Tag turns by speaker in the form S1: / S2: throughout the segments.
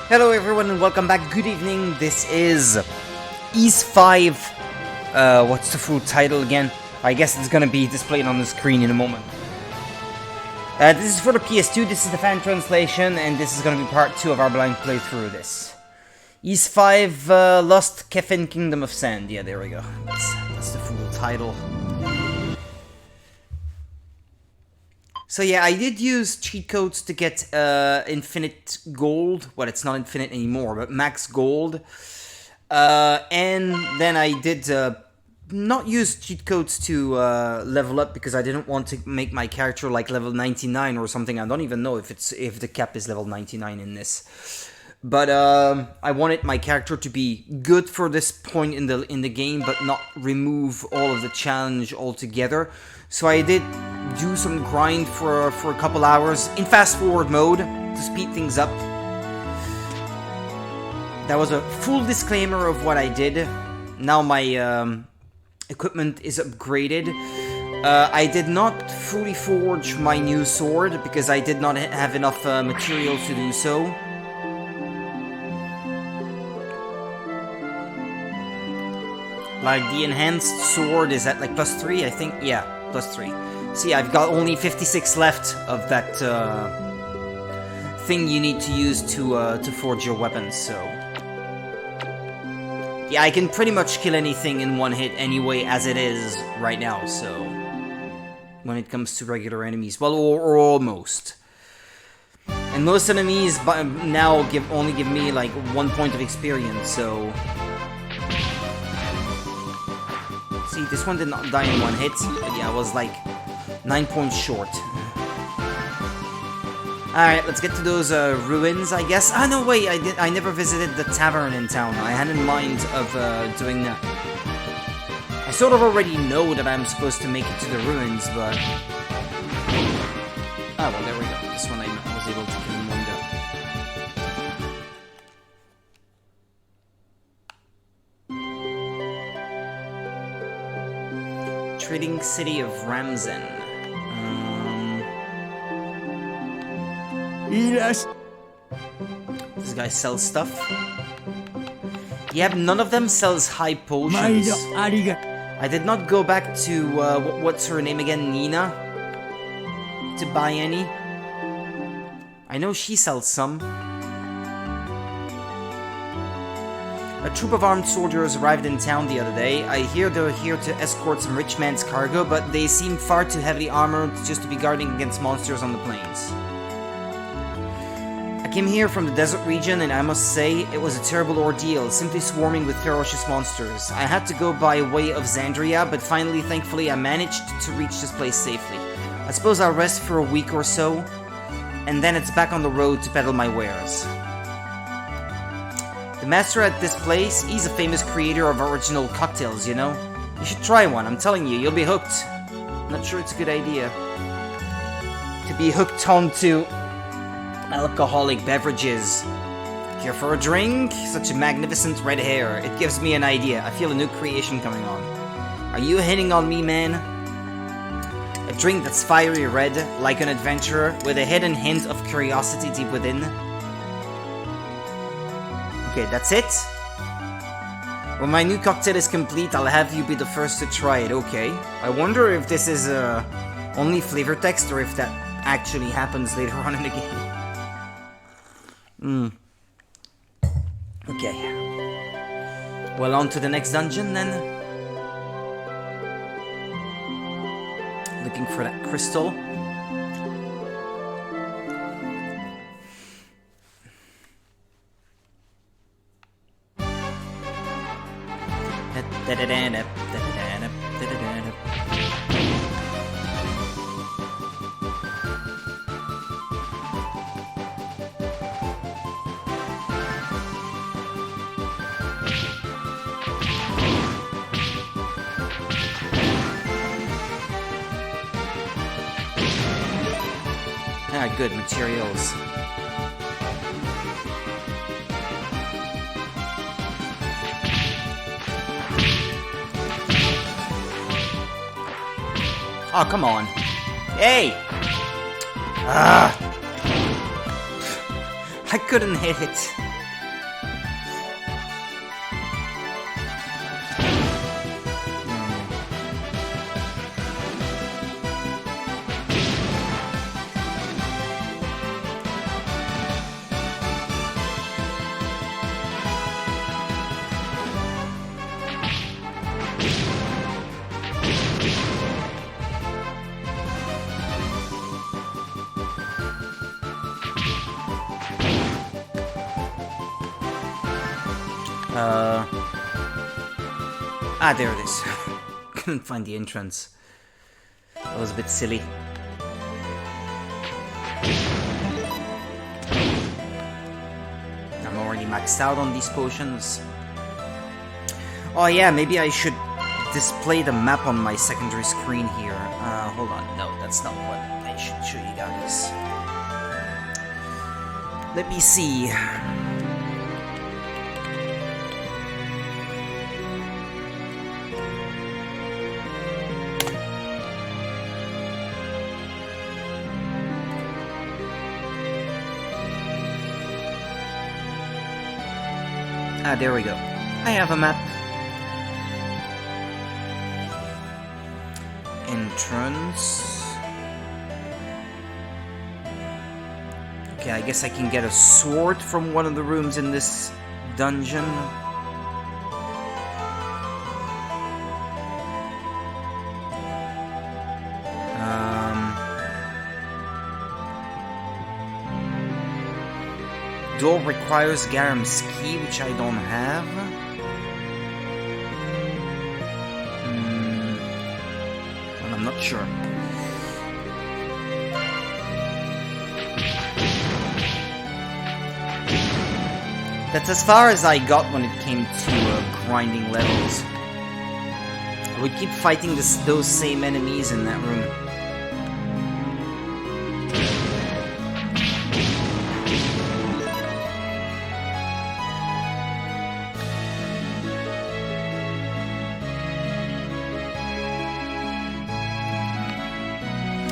S1: Hello everyone and welcome back. Good evening. This is Ys 5. What's the full title again? I guess it's gonna be displayed on the screen in a moment. This is for the PS2, this is the fan translation, and this is gonna be part 2 of our blind playthrough of this. Ys 5, Lost Kefin Kingdom of Sand. Yeah, there we go. That's the full title. So yeah, I did use cheat codes to get infinite gold. Well, it's not infinite anymore, but max gold. And then I did not use cheat codes to level up because I didn't want to make my character like level 99 or something. I don't even know if the cap is level 99 in this. But I wanted my character to be good for this point in the game, but not remove all of the challenge altogether. So I did do some grind for a couple hours in fast forward mode to speed things up. That was a full disclaimer of what I did. Now my equipment is upgraded. I did not fully forge my new sword because I did not have enough material to do so. Like the enhanced sword is at like +3, I think. Yeah, +3. See, I've got only 56 left of that thing you need to use to forge your weapons. So yeah, I can pretty much kill anything in one hit anyway, as it is right now. So when it comes to regular enemies, well, or almost. And most enemies now only give me like 1 point of experience. So. See, this one did not die in one hit, but yeah, I was like 9 points short. Alright, let's get to those ruins, I guess. Ah, no, wait, I never visited the tavern in town. I had in mind of doing that. I sort of already know that I'm supposed to make it to the ruins, but... Ah, well, there we go. This one I was able to kill in one go. Trading City of Ramzen. Yes. This guy sells stuff. Yep, none of them sells high potions. I did not go back to, what's her name again, Nina? To buy any. I know she sells some. A troop of armed soldiers arrived in town the other day. I hear they're here to escort some rich man's cargo, but they seem far too heavily armored just to be guarding against monsters on the plains. I came here from the desert region, and I must say, it was a terrible ordeal, simply swarming with ferocious monsters. I had to go by way of Xandria, but finally, thankfully, I managed to reach this place safely. I suppose I'll rest for a week or so, and then it's back on the road to peddle my wares. The master at this place, he's a famous creator of original cocktails, you know? You should try one, I'm telling you, you'll be hooked. I'm not sure it's a good idea to be hooked onto alcoholic beverages. Here for a drink? Such a magnificent red hair. It gives me an idea. I feel a new creation coming on. Are you hitting on me, man? A drink that's fiery red, like an adventurer, with a hidden hint of curiosity deep within. Okay, that's it? When my new cocktail is complete, I'll have you be the first to try it, okay? I wonder if this is only flavor text or if that actually happens later on in the game. Okay. Well, on to the next dungeon then. Looking for that crystal. Ah, good materials. Oh, come on. Hey! Ah! I couldn't hit it. Ah, there it is. Couldn't find the entrance. That was a bit silly. I'm already maxed out on these potions. Oh yeah, maybe I should display the map on my secondary screen here. Hold on. No, that's not what I should show you guys. Let me see. Ah, there we go. I have a map. Entrance. Okay, I guess I can get a sword from one of the rooms in this dungeon. Door requires Garam's key, which I don't have. Well, I'm not sure. That's as far as I got when it came to grinding levels. I would keep fighting those same enemies in that room.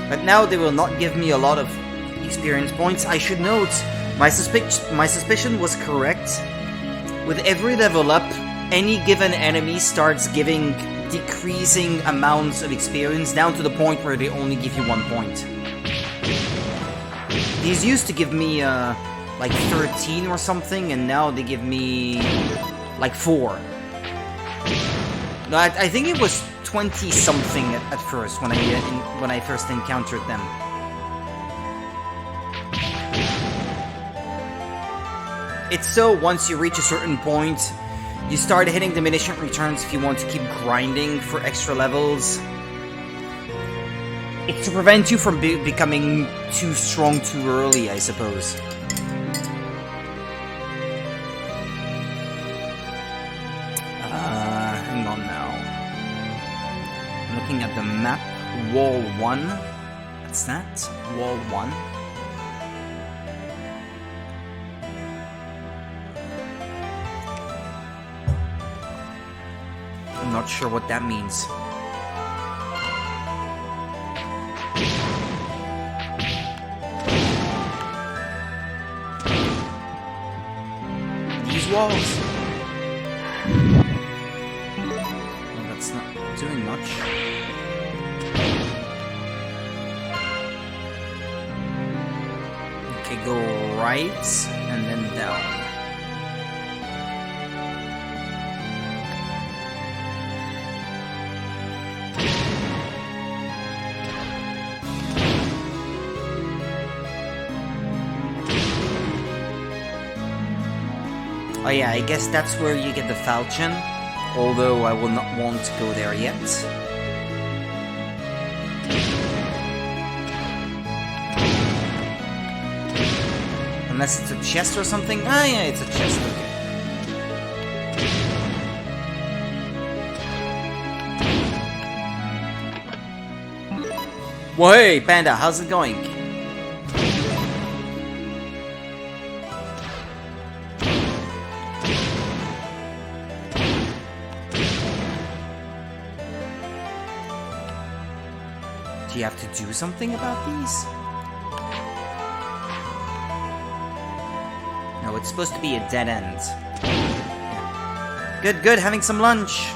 S1: But now they will not give me a lot of experience points. I should note, my suspicion was correct. With every level up, any given enemy starts giving decreasing amounts of experience down to the point where they only give you 1 point. These used to give me like 13 or something, and now they give me like 4. No, I think it was 20 something at first when I first encountered them. It's so once you reach a certain point, you start hitting diminishing returns if you want to keep grinding for extra levels. It's to prevent you from becoming too strong too early, I suppose. Hang on now. I'm looking at the map. Wall 1. What's that? Wall 1. I'm not sure what that means. These walls. Well, that's not doing much. Okay, go right and then down. Oh yeah, I guess that's where you get the falchion, although I will not want to go there yet. Unless it's a chest or something? Ah yeah, it's a chest, okay. Well, hey, Panda, how's it going? Do you have to do something about these? No, it's supposed to be a dead end. Yeah. Good, good, having some lunch.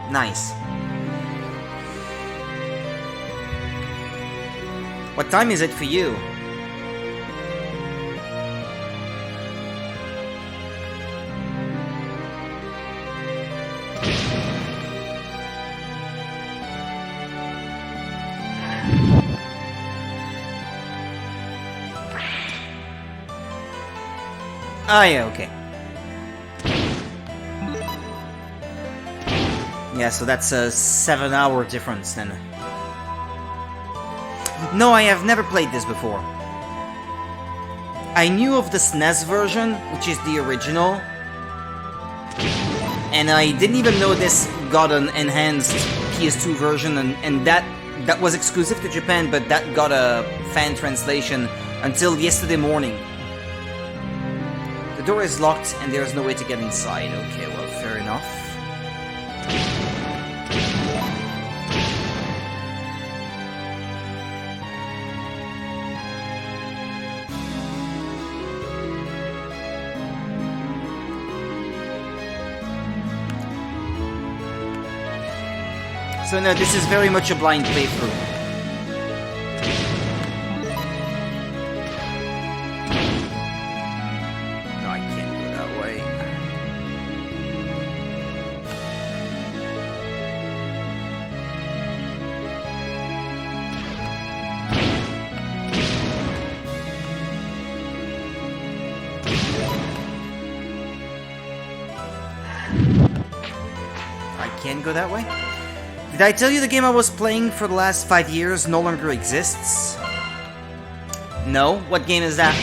S1: Nice. What time is it for you? Ah, yeah, okay. Yeah, so that's a 7-hour difference then. No, I have never played this before. I knew of the SNES version, which is the original. And I didn't even know this got an enhanced PS2 version, and that was exclusive to Japan, but that got a fan translation until yesterday morning. The door is locked and there's no way to get inside. Okay, well, fair enough. So no, this is very much a blind playthrough. No, I can't go that way. I can't go that way? Did I tell you the game I was playing for the last 5 years no longer exists? No? What game is that?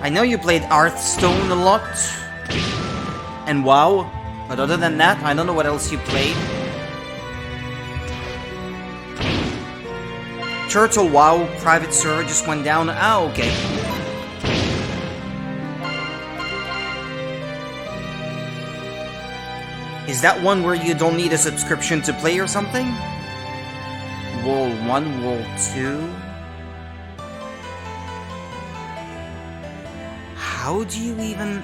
S1: I know you played Hearthstone a lot. And WoW. But other than that, I don't know what else you played. Turtle WoW private server just went down. Ah, okay. Is that one where you don't need a subscription to play or something? Wall 1, Wall 2? How do you even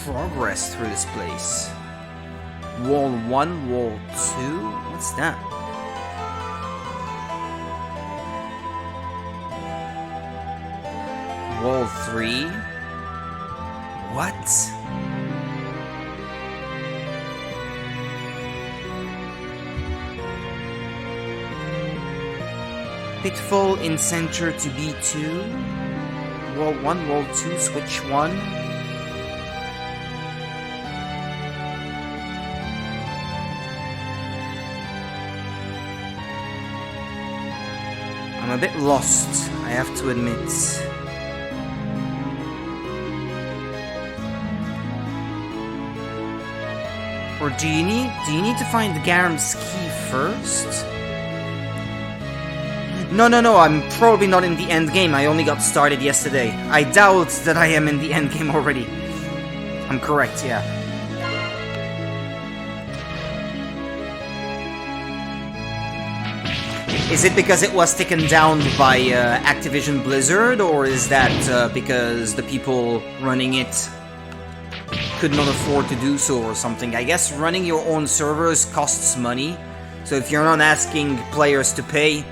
S1: progress through this place? Wall 1, Wall 2? What's that? Wall 3? What? Pitfall in center to B2. Wall 1, Wall 2, switch 1. I'm a bit lost, I have to admit. Or do you need to find Garam's key first? No, I'm probably not in the end game. I only got started yesterday. I doubt that I am in the end game already. I'm correct, yeah. Is it because it was taken down by Activision Blizzard, or is that because the people running it could not afford to do so or something? I guess running your own servers costs money, so if you're not asking players to pay,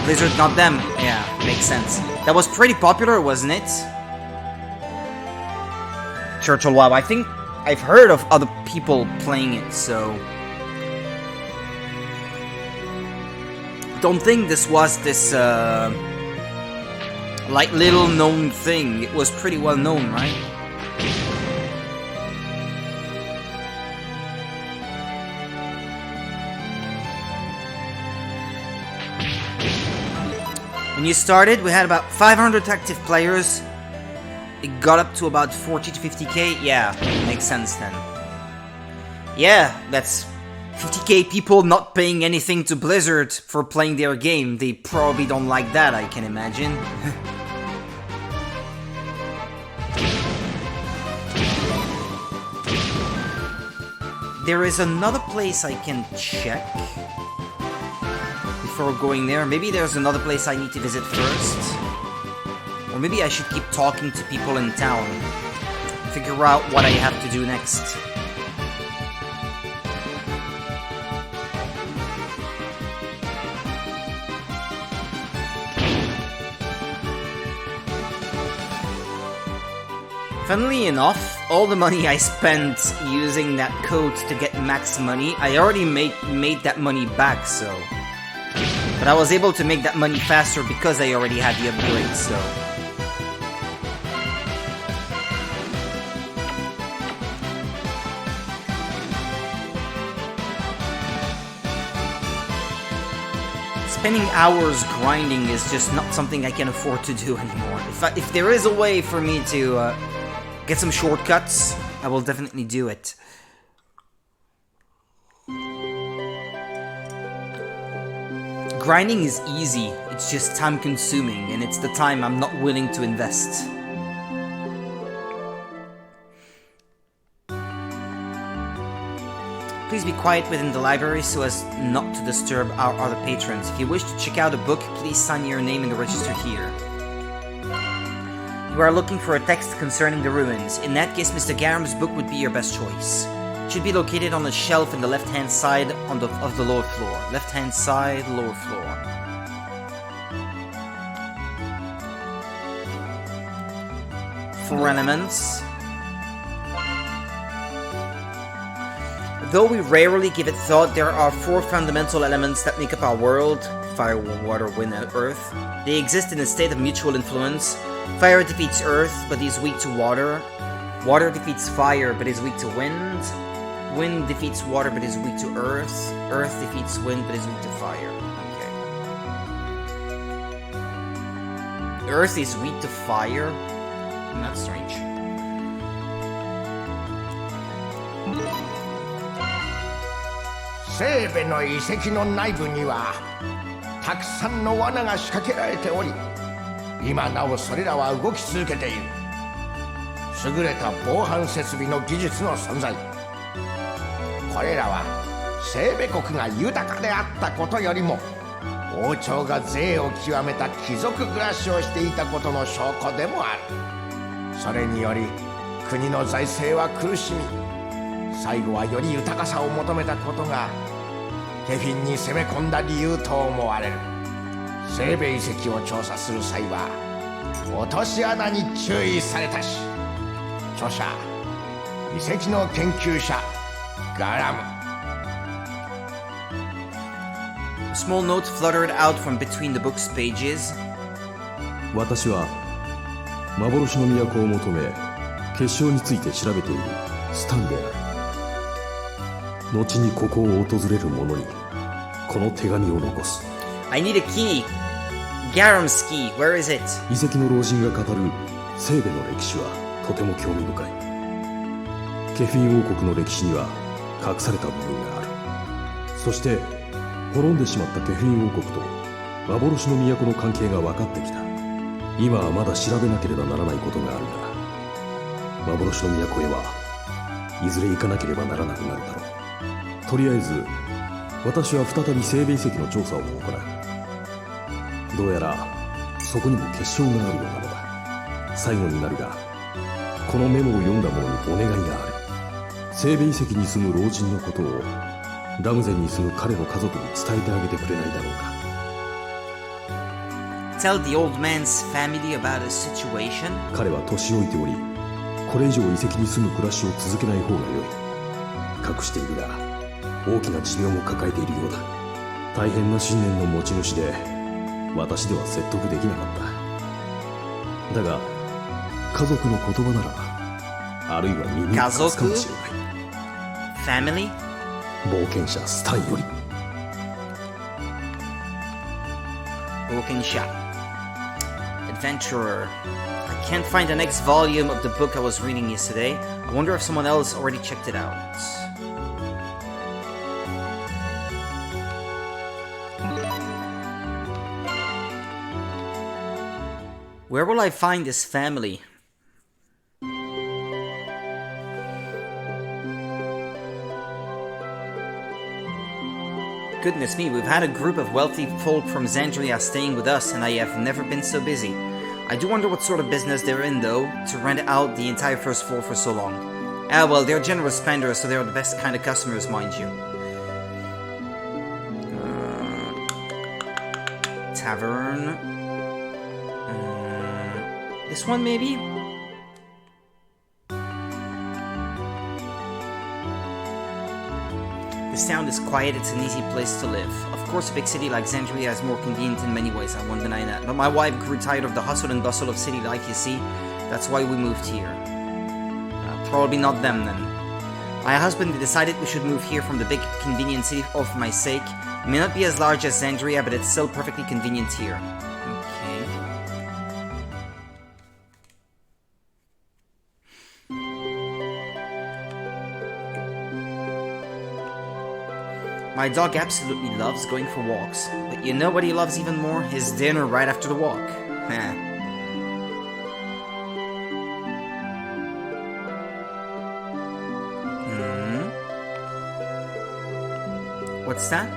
S1: Blizzard got them. Yeah, makes sense. That was pretty popular, wasn't it? Churchill WoW. I think I've heard of other people playing it, so... Don't think this was this, like, little known thing. It was pretty well known, right? When you started, we had about 500 active players. It got up to about 40 to 50k. Yeah, makes sense then. Yeah, that's 50k people not paying anything to Blizzard for playing their game. They probably don't like that, I can imagine. There is another place I can check before going there. Maybe there's another place I need to visit first. Or maybe I should keep talking to people in town. Figure out what I have to do next. Funnily enough, all the money I spent using that code to get max money, I already made that money back, so... But I was able to make that money faster because I already had the upgrade, so... spending hours grinding is just not something I can afford to do anymore. If there is a way for me to get some shortcuts, I will definitely do it. Grinding is easy, it's just time consuming, and it's the time I'm not willing to invest. Please be quiet within the library so as not to disturb our other patrons. If you wish to check out a book, please sign your name in the register here. You are looking for a text concerning the ruins. In that case, Mr. Garam's book would be your best choice. It should be located on a shelf in the left-hand side of the lower floor. Left-hand side, lower floor. Four elements. Though we rarely give it thought, there are four fundamental elements that make up our world: fire, water, wind, and earth. They exist in a state of mutual influence. Fire defeats earth, but is weak to water. Water defeats fire, but is weak to wind. Wind defeats water, but is weak to earth. Earth defeats wind, but is weak to fire. Okay. Earth is weak to fire? That's strange.
S2: Sebeの遺跡の内部にはたくさんの罠が仕掛けられており、今なおそれらは動き続けている。優れた防犯設備の技術の存在、これらは西部国が豊かであったことよりも、王朝が税を極めた貴族暮らしをしていたことの証拠でもある。それにより国の財政は苦しみ、最後はより豊かさを求めたことがケフィンに攻め込んだ理由と思われる。西部遺跡を調査する際は落とし穴に注意されたし、著者遺跡の研究者ガラム。
S1: A small note fluttered out from between the book's pages.
S3: 私は幻の都を求め結晶について調べているスタンである。後にここを訪れる者にこの手紙を残す。
S1: I need a key. Garam's key. Where is it?
S3: 遺跡の老人が語る西部の歴史はとても興味深い。ケフィン王国の歴史には隠された部分がある。そして滅んでしまったケフィン王国と幻の都の関係が分かってきた。今はまだ調べなければならないことがあるが、幻の都へはいずれ行かなければならなくなるだろう。とりあえず私は再び西部遺跡の調査を行う。どうやらそこにも結晶があるようなのだ。最後になるが、このメモを読んだ者にお願いがある。西部遺跡に住む老人のことをラムゼンに住む彼の家族に伝えてあげてくれないだろうか。
S1: Tell the old man's family about his situation.
S3: 彼は年老いており、これ以上遺跡に住む暮らしを続けない方が良い。隠しているが大きな持病も抱えているようだ。大変な信念の持ち主で、私では説得できなかった。だが家族の言葉なら、あるいは耳に立つかもしれない。
S1: Family?
S3: 冒険者スタンより。
S1: 冒険者 Adventurer. I can't find the next volume of the book I was reading yesterday. I wonder if someone else already checked it out. Where will I find this family? Goodness me, we've had a group of wealthy folk from Xandria staying with us, and I have never been so busy. I do wonder what sort of business they're in, though, to rent out the entire first floor for so long. Ah, well, they're generous spenders, so they're the best kind of customers, mind you. Tavern. This one, maybe? This town is quiet, it's an easy place to live. Of course, a big city like Xandria is more convenient in many ways, I won't deny that. But my wife grew tired of the hustle and bustle of city life, you see. That's why we moved here. Probably not them, then. My husband decided we should move here from the big convenient city all for my sake. It may not be as large as Xandria, but it's still perfectly convenient here. Okay. My dog absolutely loves going for walks, but you know what he loves even more? His dinner right after the walk. What's that?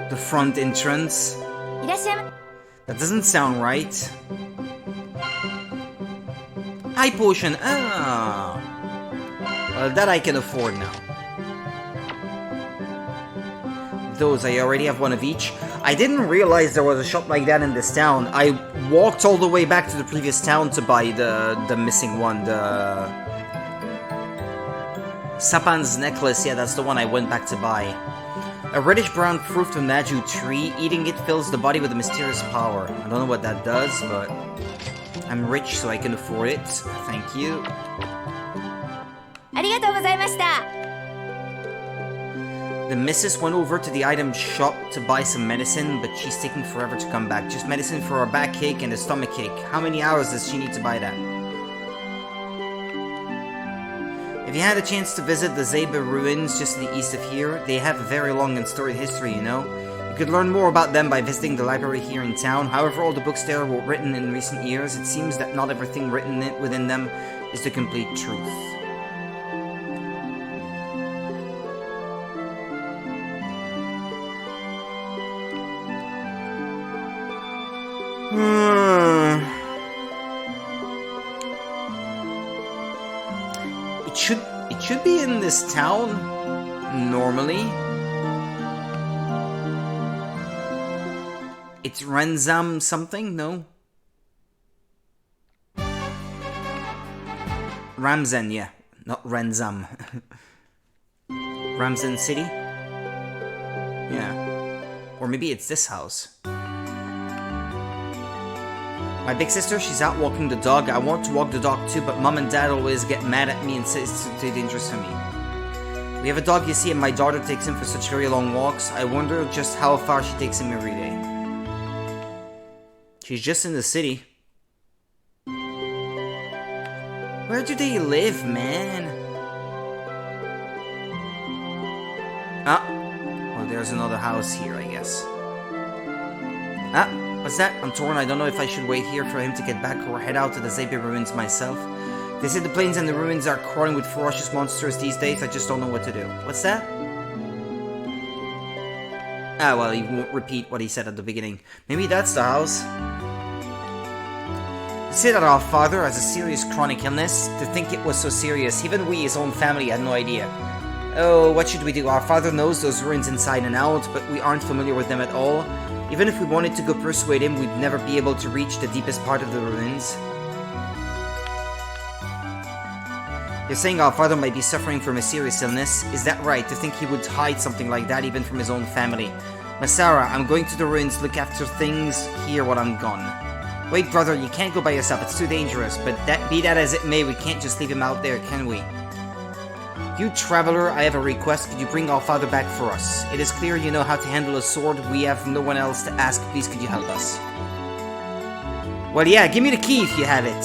S1: The front entrance? That doesn't sound right. High potion. Ah. Well, that I can afford now. Those, I already have one of each. I didn't realize there was a shop like that in this town. I walked all the way back to the previous town to buy the missing one, the Sapan's necklace. Yeah, that's the one I went back to buy. A reddish-brown fruit from Maju tree. Eating it fills the body with a mysterious power. I don't know what that does, but I'm rich, so I can afford it. Thank you. The missus went over to the item shop to buy some medicine, but she's taking forever to come back. Just medicine for her backache and a stomachache. How many hours does she need to buy that? If you had a chance to visit the Zeba ruins just to the east of here, they have a very long and storied history, you know? You could learn more about them by visiting the library here in town. However, all the books there were written in recent years. It seems that not everything written within them is the complete truth. It should be in this town normally. It's Renzam something, no? Ramzen, yeah, not Renzam. Ramzen City? Yeah. Or maybe it's this house. My big sister, she's out walking the dog. I want to walk the dog too, but mom and dad always get mad at me and say it's too dangerous for me. We have a dog, you see, and my daughter takes him for such very long walks. I wonder just how far she takes him every day. She's just in the city. Where do they live, man? Ah, well, there's another house here, I guess. Ah. What's that? I'm torn. I don't know if I should wait here for him to get back or head out to the Zepe ruins myself. They say the plains and the ruins are crawling with ferocious monsters these days. I just don't know what to do. What's that? Ah, well, he won't repeat what he said at the beginning. Maybe that's the house. They say that our father has a serious chronic illness. To think it was so serious, even we, his own family, had no idea. Oh, what should we do? Our father knows those ruins inside and out, but we aren't familiar with them at all. Even if we wanted to go persuade him, we'd never be able to reach the deepest part of the ruins. You're saying our father might be suffering from a serious illness? Is that right? To think he would hide something like that even from his own family? Masara, I'm going to the ruins to look after things here while I'm gone. Wait, brother, you can't go by yourself. It's too dangerous. But be that as it may, we can't just leave him out there, can we? You traveler, I have a request. Could you bring our father back for us? It is clear you know how to handle a sword. We have no one else to ask. Please, could you help us? Well, yeah, give me the key if you have it.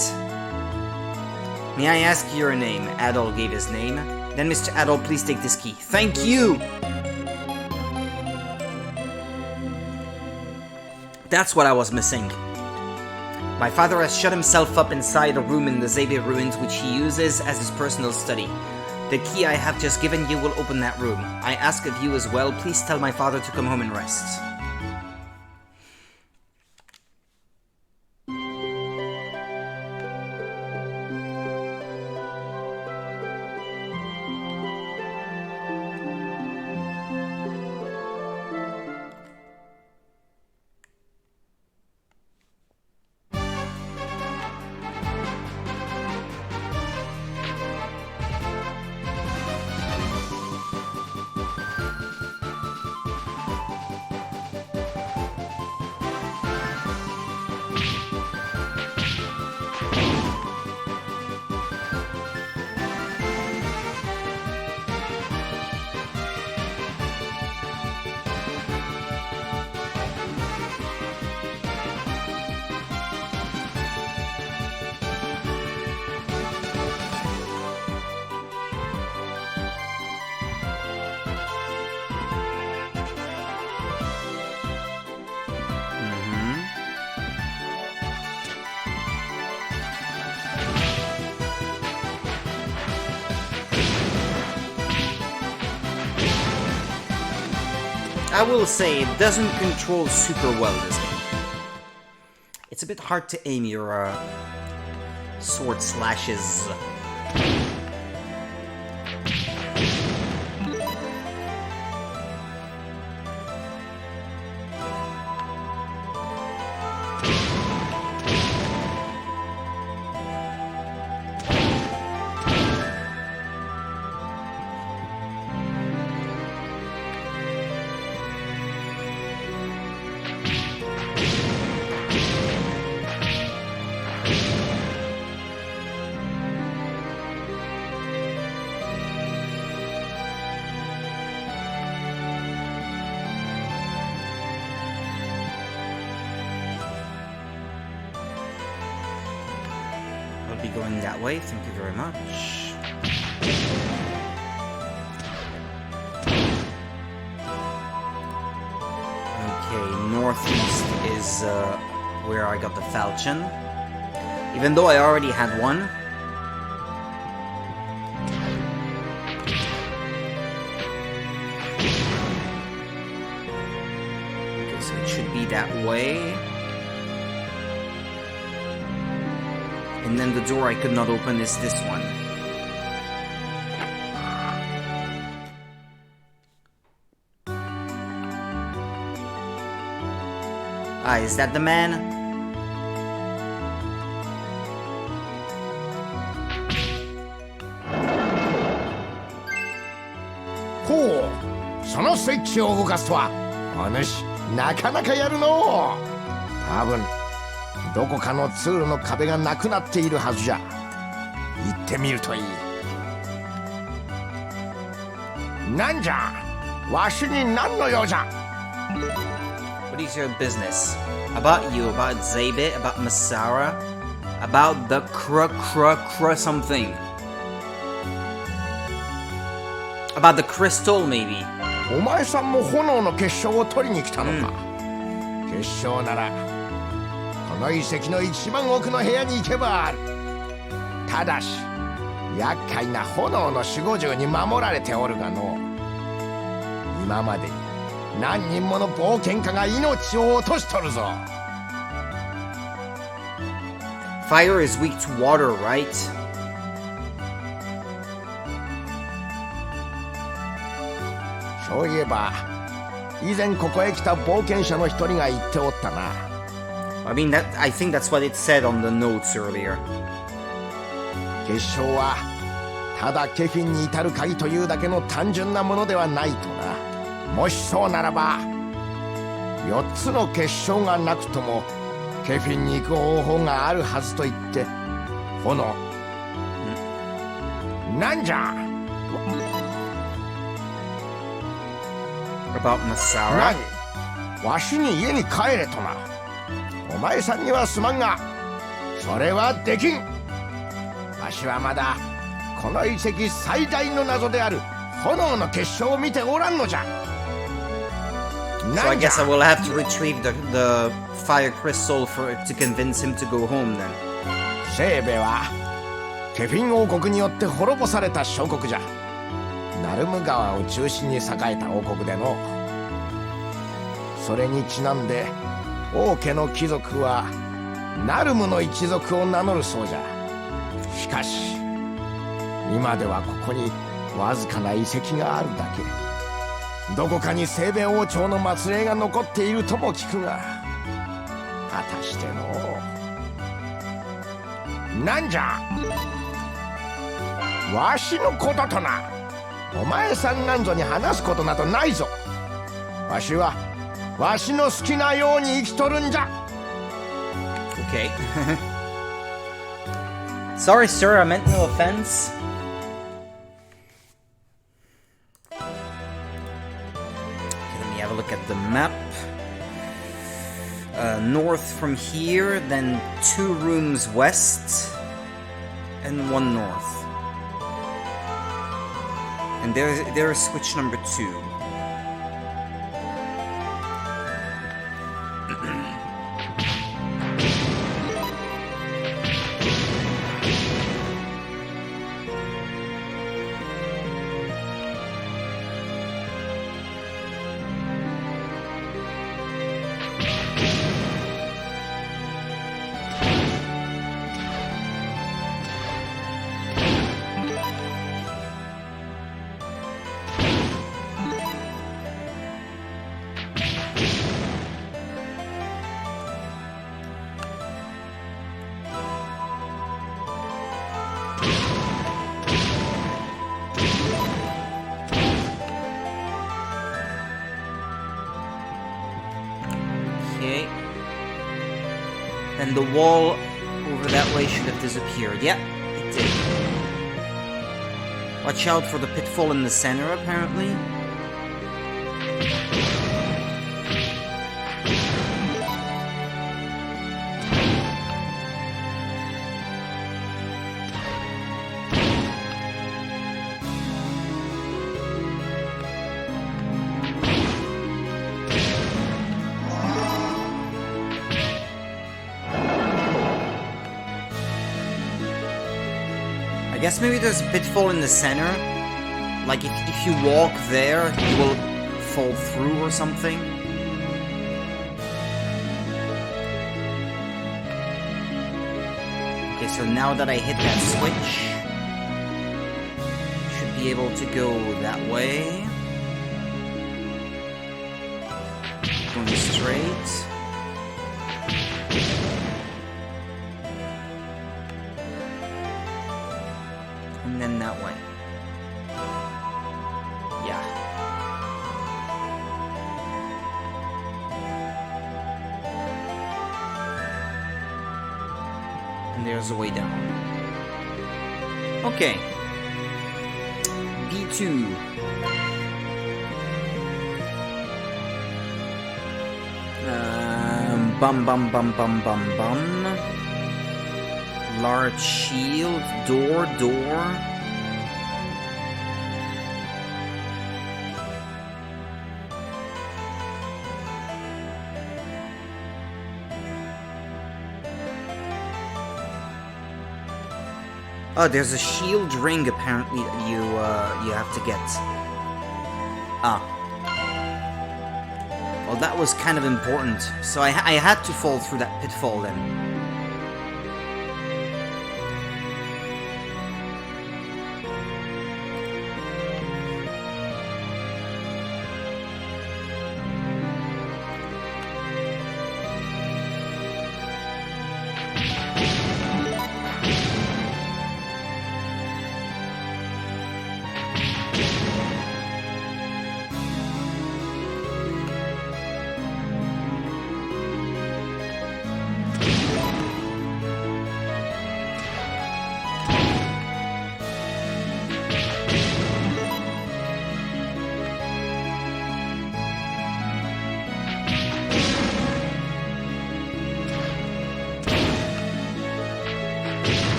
S1: May I ask your name? Adol gave his name. Then, Mr. Adol, please take this key. Thank you! That's what I was missing. My father has shut himself up inside a room in the Zebe ruins, which he uses as his personal study. The key I have just given you will open that room. I ask of you as well, please tell my father to come home and rest. I will say it doesn't control super well, this game. It's a bit hard to aim your sword slashes. Be going that way, thank you very much. Okay, northeast is where I got the falchion. Even though I already had one. Okay, so it should be that way. And then the door I could not open is this one. Ah, is that the man?
S2: ほう、そのスイッチを動かすとは、お主、なかなかやるのう。多分どこかの通路の壁がなくなっているはずじゃ。行ってみるといい。なんじゃ、わしに何の用じゃ。
S1: What is your business? About you, about Zabit, about Masara, about the something. About the crystal, maybe.
S2: お前さんも炎の結晶を取りに来たのか。結晶ならこの遺跡の一番奥の部屋に行けばある。ただし厄介な炎の守護獣に守られておるがの。今までに何人もの冒険家が命を落としとるぞ。
S1: Fire is weak to water, right?
S2: そういえば以前ここへ来た冒険者の一人が言っておったな。
S1: I think that's what it said on the notes earlier.
S2: 結晶はただケフィンに至る鍵というだけの単純なものではないとな。もしそうならば4つの結晶がなくともケフィンに行く方法があるはずと言って炎なんじゃ。
S1: About Masara?
S2: 何わしに家に帰れとな。お前さんにはすまんがそれはできん。わしはまだこの遺跡最大の謎である炎の結晶を見ておらんのじゃ。
S1: So I guess I will have to retrieve the fire crystal to convince him to go home then.
S2: セーベはケフィン王国によって滅ぼされた小国じゃ。ナルム川を中心に栄えた王国での。それにちなんで王家の貴族はナルムの一族を名乗るそうじゃ。しかし今ではここにわずかな遺跡があるだけ。どこかにセーベ王朝の末裔が残っているとも聞くが果たしての。なんじゃわしのこととな。お前さんなんぞに話すことなどないぞ。わしはわしの好きなように生きとるんじゃ。
S1: Okay. Sorry, sir, I meant no offense. Okay, let me have a look at the map. North from here, then 2 rooms west, and 1 north. And there's switch number 2. And the wall over that way should have disappeared. Yeah, it did. Watch out for the pitfall in the center, apparently. I guess maybe there's a pitfall in the center. Like if you walk there, you will fall through or something. Okay, so now that I hit that switch, I should be able to go that way. Going straight. And then that way. Yeah. And there's a way down. Okay. B2. Bum bum bum bum bum bum. Large shield, door. Oh, there's a shield ring apparently that you have to get. Ah. Well, that was kind of important. So I had to fall through that pitfall then.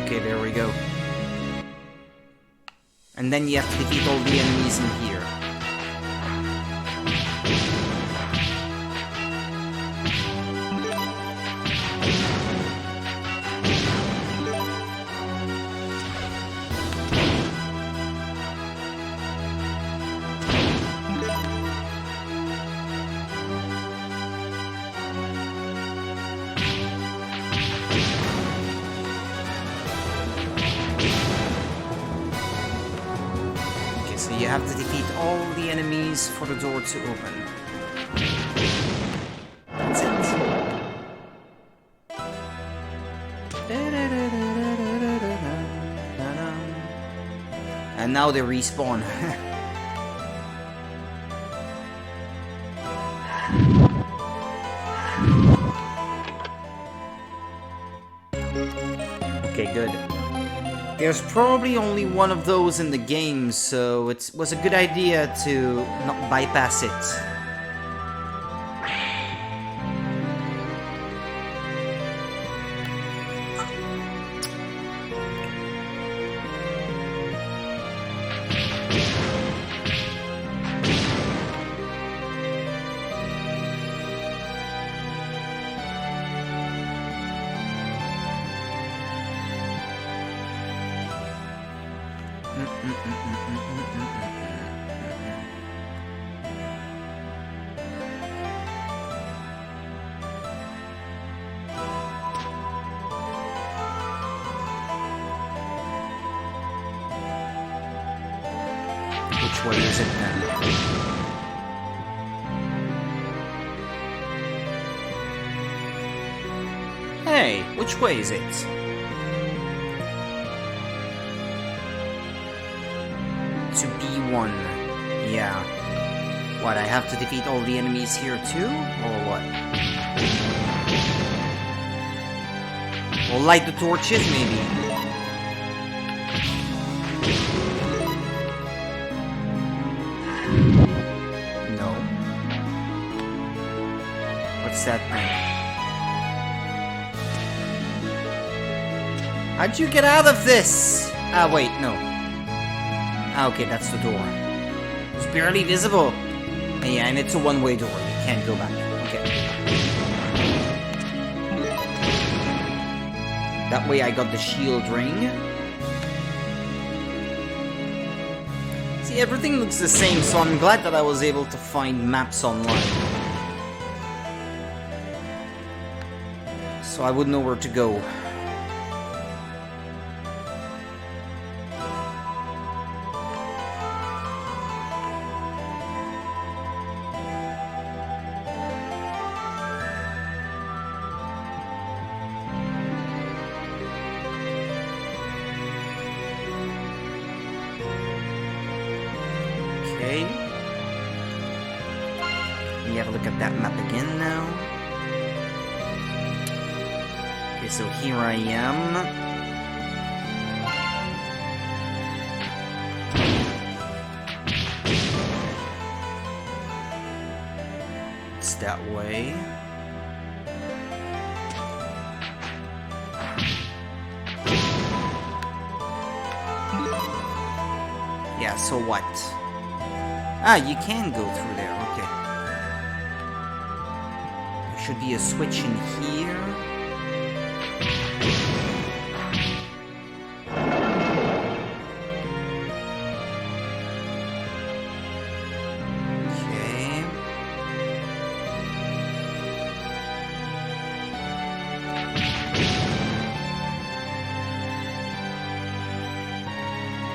S1: Okay, there we go. And then you have to defeat all the enemies in here. You have to defeat all the enemies for the door to open. That's it. And now they respawn. Okay, good. There's probably only one of those in the game, so it was a good idea to not bypass it. Which way is it then? Hey, which way is it? To B1. Yeah. What, I have to defeat all the enemies here too? Or what? Or light the torches, maybe? No. What's that thing? How'd you get out of this? Ah, wait, no. Ah, okay, that's the door. It's barely visible. Yeah, and it's a one-way door. You can't go back. Okay. That way I got the shield ring. See, everything looks the same, so I'm glad that I was able to find maps online. So I would know where to go. Let me have a look at that map again now. Okay, so here I am. It's that way. Yeah, so what? Ah, you can go through there, okay. There should be a switch in here. Okay.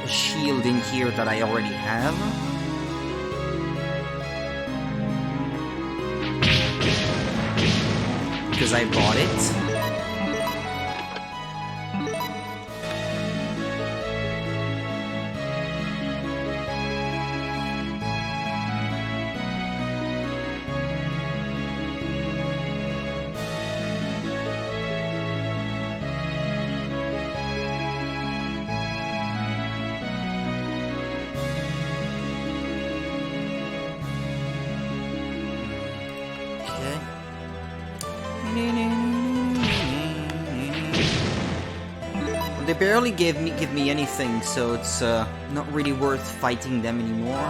S1: A shield in here that I already have. Because I bought it. They barely give me anything, so it's not really worth fighting them anymore.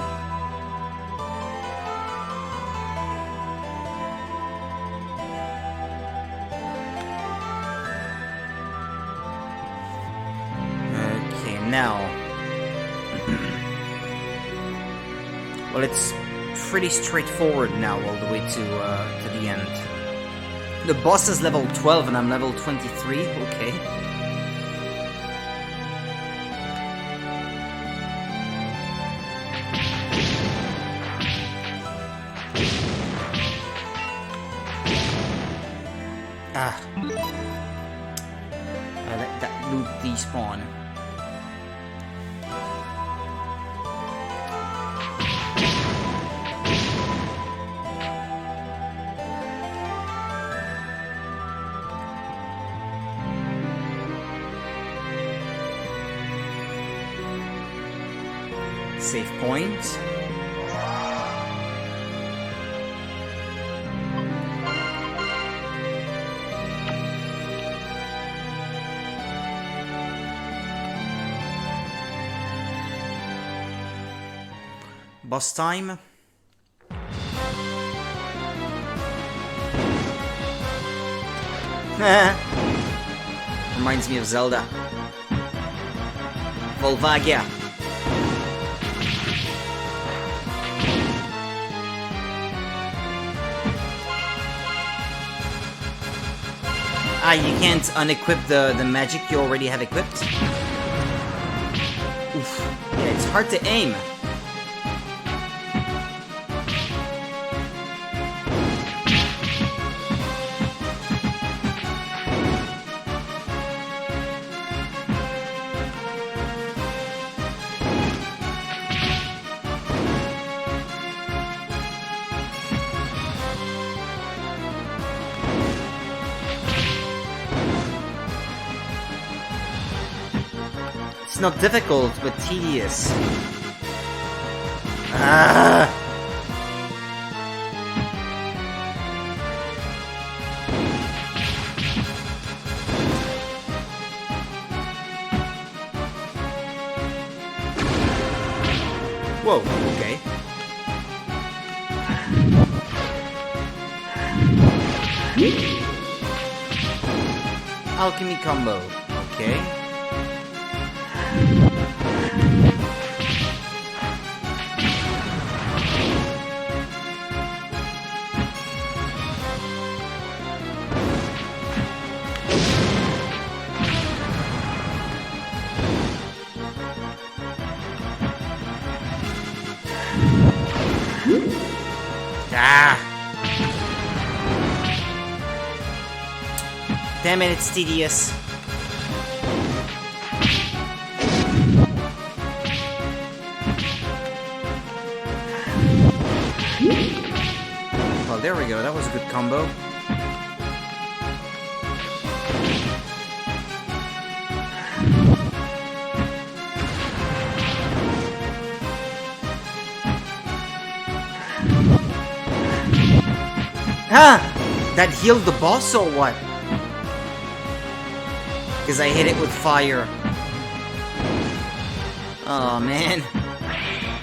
S1: Okay, now. Well, it's pretty straightforward now, all the way to the end. The boss is level 12 and I'm level 23. Okay. Ah. I let that loot despawn. Save point. Boss time. Reminds me of Zelda. Volvagia. Ah, you can't unequip the magic you already have equipped? Oof. Yeah, it's hard to aim. It's not difficult, but tedious. Ah! Whoa, okay. Alchemy combo, okay. Ah! Damn it, it's tedious. Well, there we go. That was a good combo. Ah! That healed the boss or what? Because I hit it with fire. Oh man.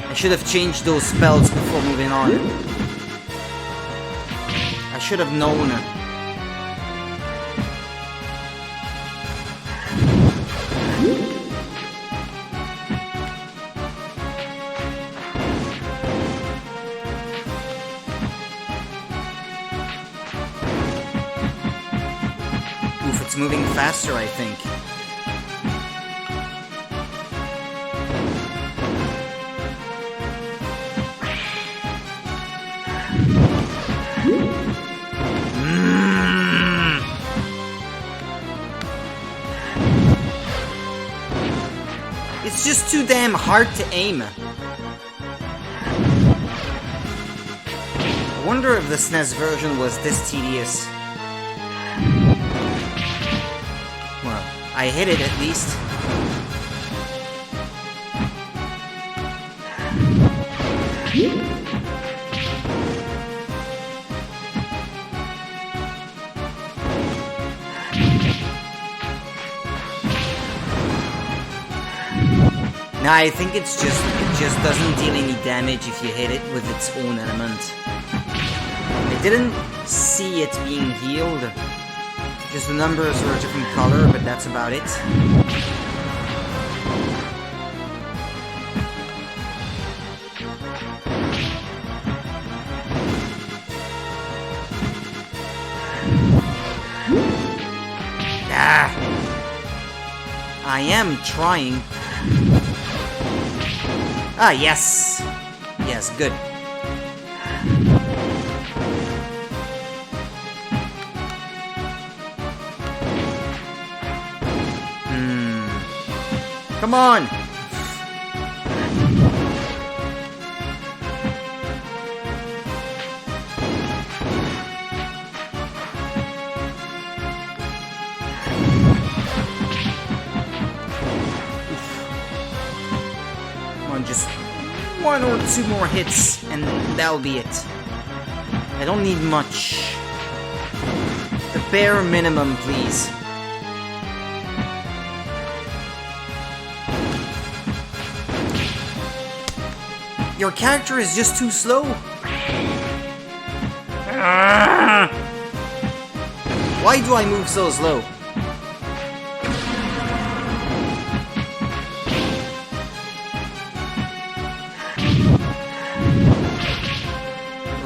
S1: I should have changed those spells before moving on. I should have known. Oof, it's moving faster, I think. It's just too damn hard to aim. I wonder if the SNES version was this tedious. Well, I hit it at least. Nah, I think it just doesn't deal any damage if you hit it with its own element. I didn't see it being healed. Just the numbers were a different color, but that's about it. Ah! I am trying. Ah, yes! Yes, good. Come on! Come on, just one or two more hits, and that'll be it. I don't need much. The bare minimum, please. Your character is just too slow. Why do I move so slow?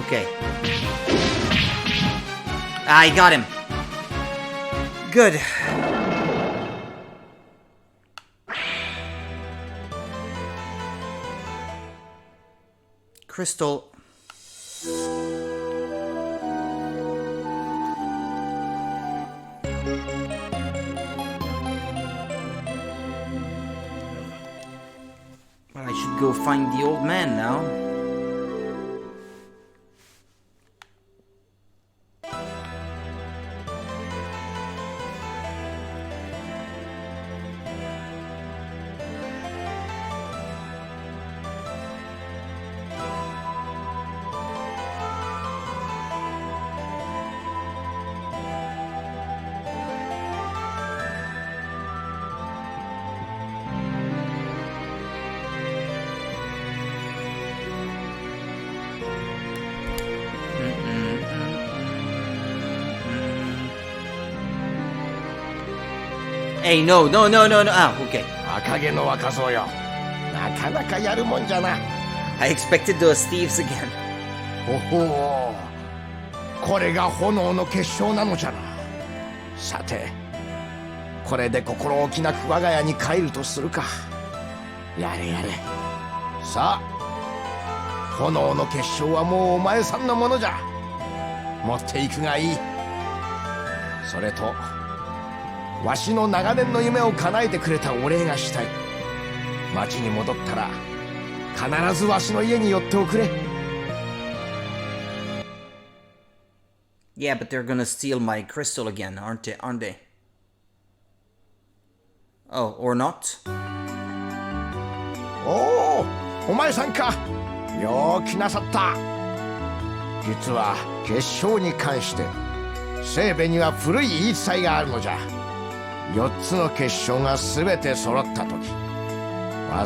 S1: Okay. I got him. Good. Crystal. Well, I should go find the old man now. Hey, no. Ah, okay.
S2: 赤毛の若造よ、なかなかやるもんじゃな。
S1: I expected those thieves again.
S2: ほほう、これが炎の結晶なのじゃな。さて、これで心置きなく我が家に帰るとするか。やれやれ。さあ、炎の結晶はもうお前さんのものじゃ。持っていくがいい。それとわしの長年の夢を叶えてくれたお礼がしたい。町に戻ったら必ずわしの家に寄っておくれ。
S1: Yeah, but they're gonna steal my crystal again, aren't they? Oh, or not?
S2: おお、お前さんか。よう来なさった。実は結晶に関して西部には古い言い伝えがあるのじゃ。4つの結晶が全て揃った時、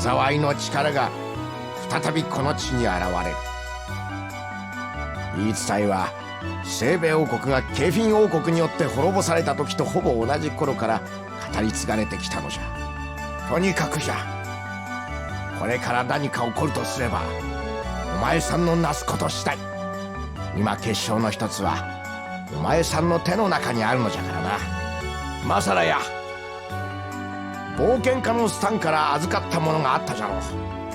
S2: 災いの力が再びこの地に現れる。言い伝えは西部王国がケフィン王国によって滅ぼされた時とほぼ同じ頃から語り継がれてきたのじゃ。とにかくじゃ、これから何か起こるとすればお前さんのなすこと次第。今結晶の一つはお前さんの手の中にあるのじゃからな。マサラや、冒険家のスタンから預かったものがあったじゃろう。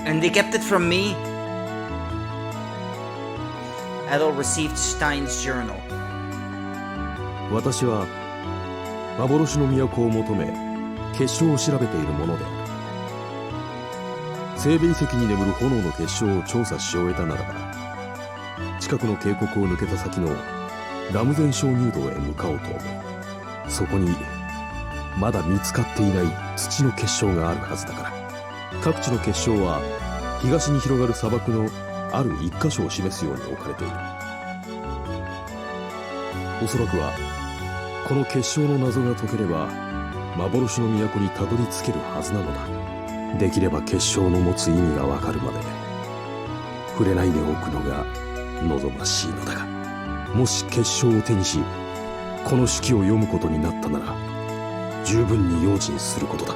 S1: And they kept it from me? Adol received Stein's journal.
S3: 私は幻の都を求め結晶を調べているものである。西部遺跡に眠る炎の結晶を調査し終えたならば、近くの渓谷を抜けた先のラムゼン鍾乳洞へ向かおうと思う。そこにまだ見つかっていない土の結晶があるはずだから。各地の結晶は東に広がる砂漠のある一箇所を示すように置かれている。おそらくはこの結晶の謎が解ければ幻の都にたどり着けるはずなのだ。できれば結晶の持つ意味がわかるまで触れないでおくのが望ましいのだが、もし結晶を手にしこの手記を読むことになったなら十分に用心することだ。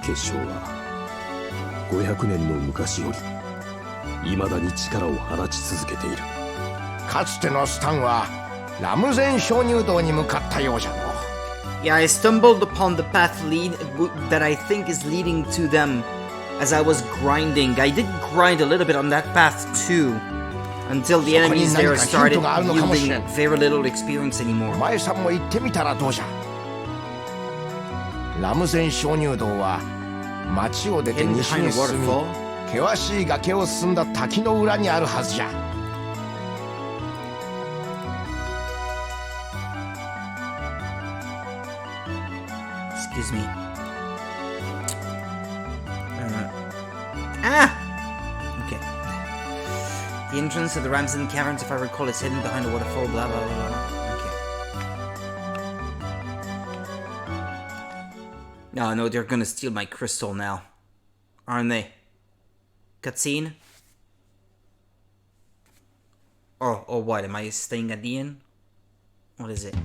S3: 結晶は500年の昔より未だに力を放ち続けている。
S2: かつてのスタンはラムゼン鍾乳洞に向かったようじゃの。
S1: Yeah, I stumbled upon the path that I think is leading to them as I was grinding. I did grind a little bit on that path too, until the enemies there started yielding very little experience
S2: お
S1: anymore.
S2: 前さんも行ってみたらどうじゃ。ラムゼン鍾乳洞は町を出て
S1: Hidden
S2: 西
S1: behind
S2: に
S1: a
S2: 進み
S1: waterfall.
S2: 険しい崖を進んだ滝の裏にあるはずじゃ。
S1: Excuse me. Okay. The entrance to the Ramsden Caverns, if I recall, is hidden behind a waterfall, blah blah blah blah. Okay. No, they're gonna steal my crystal now. Aren't they? Cutscene? Or what? Am I staying at the inn? What is it?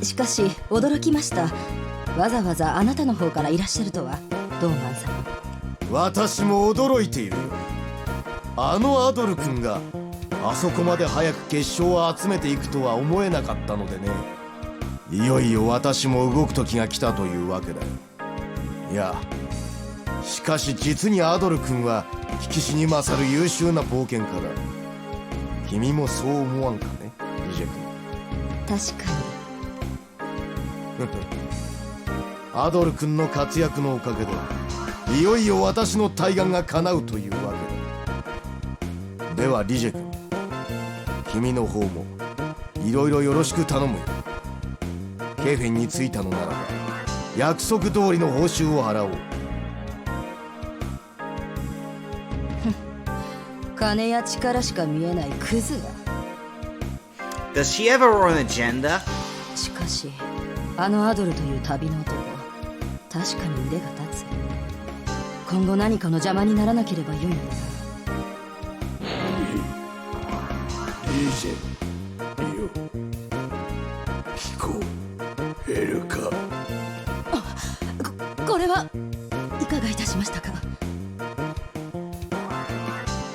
S4: しかし驚きました。わざわざあなたの方からいらっしゃるとは、ドーマン様。
S5: 私も驚いているよ。あのアドル君があそこまで早く結晶を集めていくとは思えなかったのでね。いよいよ私も動く時が来たというわけだ。いや、しかし実にアドル君は聞きしに勝る優秀な冒険家だ。君もそう思わんかね、リジェ君。
S4: 確かに。
S5: アドル君の活躍のおかげでいよいよ私の大願が叶うというわけだ。ではリジェ君、君の方もいろいろよろしく頼むよ。ケフィンに着いたのならば約束通りの報酬を払おう。
S4: 金や力しか見えないクズが。
S1: Does she have her own agenda?
S4: しかしあのアドルという旅の男、確かに腕が立つ。今後何かの邪魔にならなければよいのだ。
S3: いいじゃん。いいよ。聞こう。ヘルか。
S4: これはいかがいたしましたか。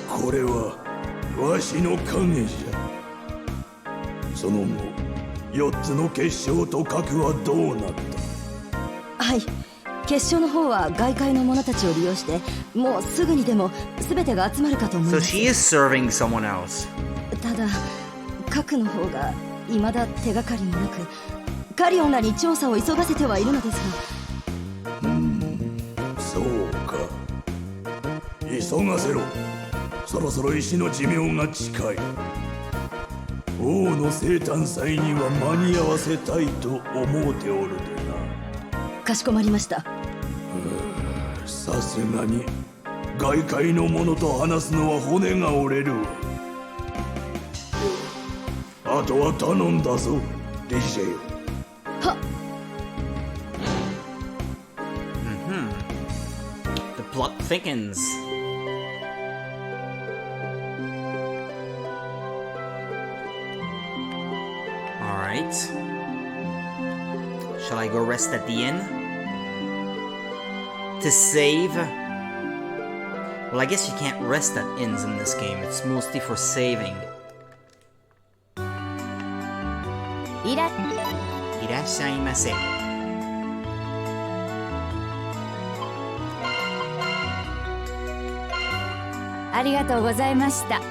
S3: これはわしの影じゃ。その後4つの結晶と核はどうなった。
S4: はい、結晶の方は外界の者たちを利用してもうすぐにでも全てが集まるかと思い
S1: So
S4: ます。
S1: she is serving someone else.
S4: ただ核の方が未だ手がかりもなく、カリオンらに調査を急がせてはいるのですが。
S3: そうか。急がせろ。そろそろ石の寿命が近い。王の生誕祭には間に合わせたいと思うておるでな。
S4: かしこまりました。
S3: さすがに外界の者と話すのは骨が折れるわ。あとは頼んだぞ、リジェよ。
S4: はっ。
S1: The plot thickens. Alright. Shall I go rest at the inn? To save? Well, I guess you can't rest at inns in this game. It's mostly for saving. いらっしゃいませ。
S6: ありがとうございました。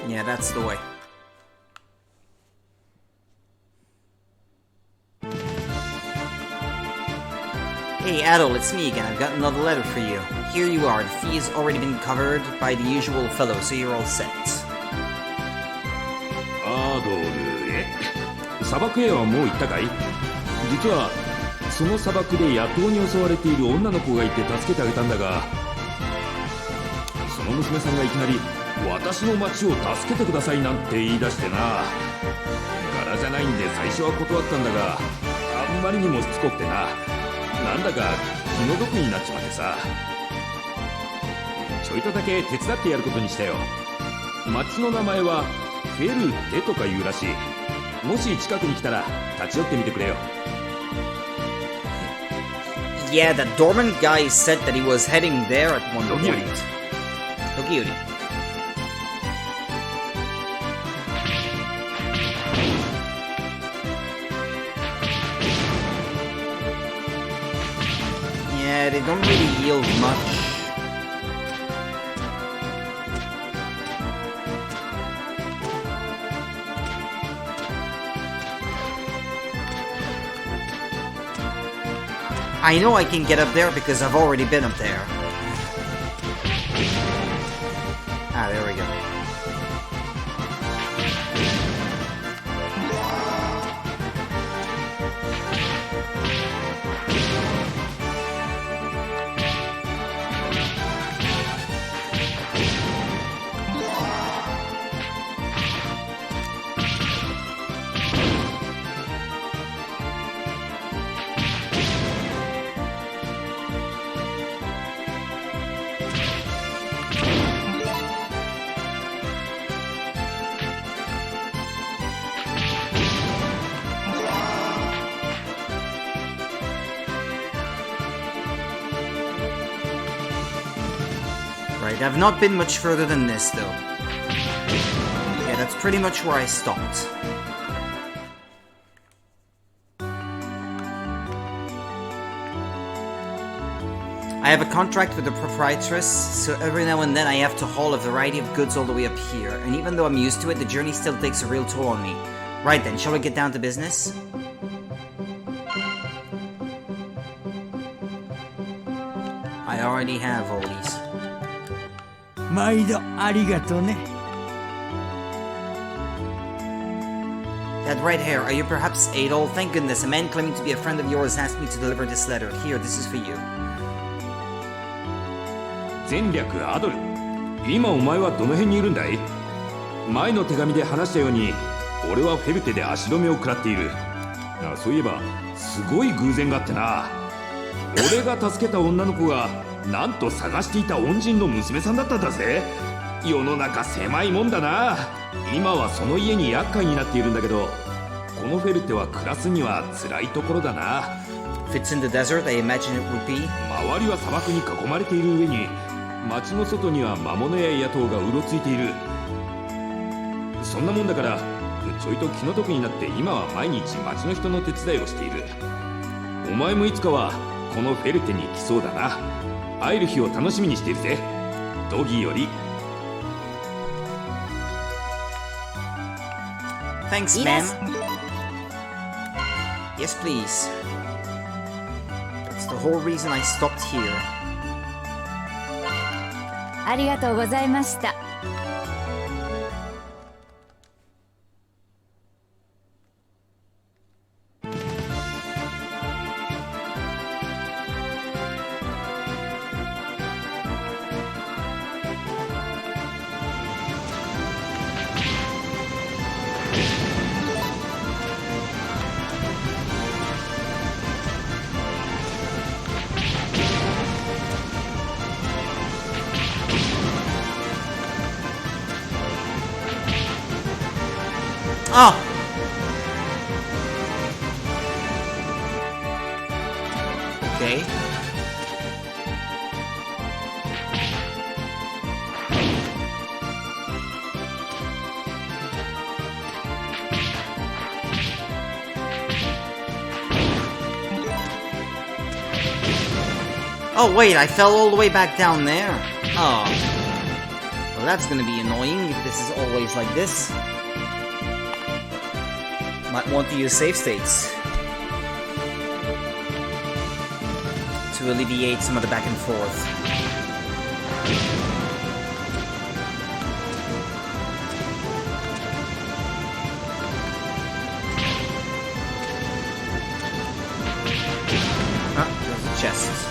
S1: Yeah, that's the way. Hey Adol, it's me again. I've got another letter for you. Here you are. The fee has already been covered by the usual fellow, so you're all set.
S7: アドルへ。砂漠へはもう行ったかい？実はその砂漠で野党に襲われている女の子がいて助けてあげたんだが、その娘さんがいきなり私の町を助けてくださいなんて言い出してな。柄じゃないんで最初は断ったんだが、あんまりにもしつこくてな、なんだか気の毒になっちまってさ。ちょいとだけ手伝ってやることにしたよ。町の名前はフェルテとか言うらしい。もし近くに来たら立ち寄ってみてくれよ。
S1: Yeah, that dormant guy said that he was heading there at one point. Tokiyori. Yeah, they don't really yield much. I know I can get up there because I've already been up there. Ah, there we go. Right, I've not been much further than this, though. Yeah, that's pretty much where I stopped. I have a contract with the proprietress, so every now and then I have to haul a variety of goods all the way up here, and even though I'm used to it, the journey still takes a real toll on me. Right then, shall we get down to business? I already have all these.
S8: 毎度ありがとうね。
S1: That red hair, are you perhaps Adol? Thank goodness, a man claiming to be a friend of yours asked me to deliver this letter. Here, this is for you.
S7: 前略アドル、今お前はどの辺にいるんだい？前の手紙で話したように、俺はフェルテで足止めを食らっている。あ、そういえばすごい偶然があってな。俺が助けた女の子がなんと探していた恩人の娘さんだったんだぜ。世の中狭いもんだな。今はその家に厄介になっているんだけど、このフェルテは暮らすには辛いところだな。
S1: If it's in the desert, I imagine it would be.
S7: 周りは砂漠に囲まれている上に、町の外には魔物や野党がうろついている。そんなもんだから、ちょいと気の毒になって今は毎日町の人の手伝いをしている。お前もいつかはこのフェルテに来そうだな。会える日を楽しみにしているぜ。ドギーより。
S1: Thanks, ma'am. Yes, please. That's the whole reason I stopped here.
S6: ありがとうございました。
S1: Oh! Okay. Oh wait, I fell all the way back down there. Oh. Well, that's gonna be annoying if this is always like this. Might want to use save states to alleviate some of the back and forth. Ah, there's a chest.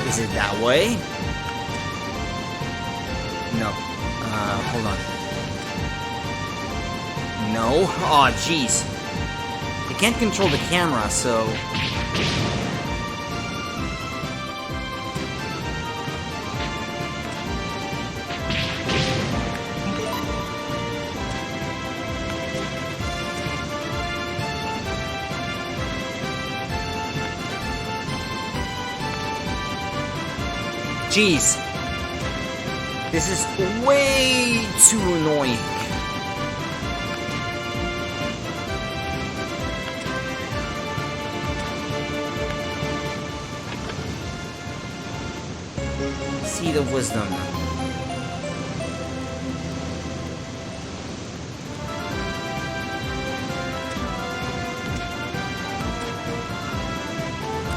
S1: Is it that way? No. Hold on. No? Aw, jeez. I can't control the camera, so... Jeez. This is way too annoying. Seed of Wisdom.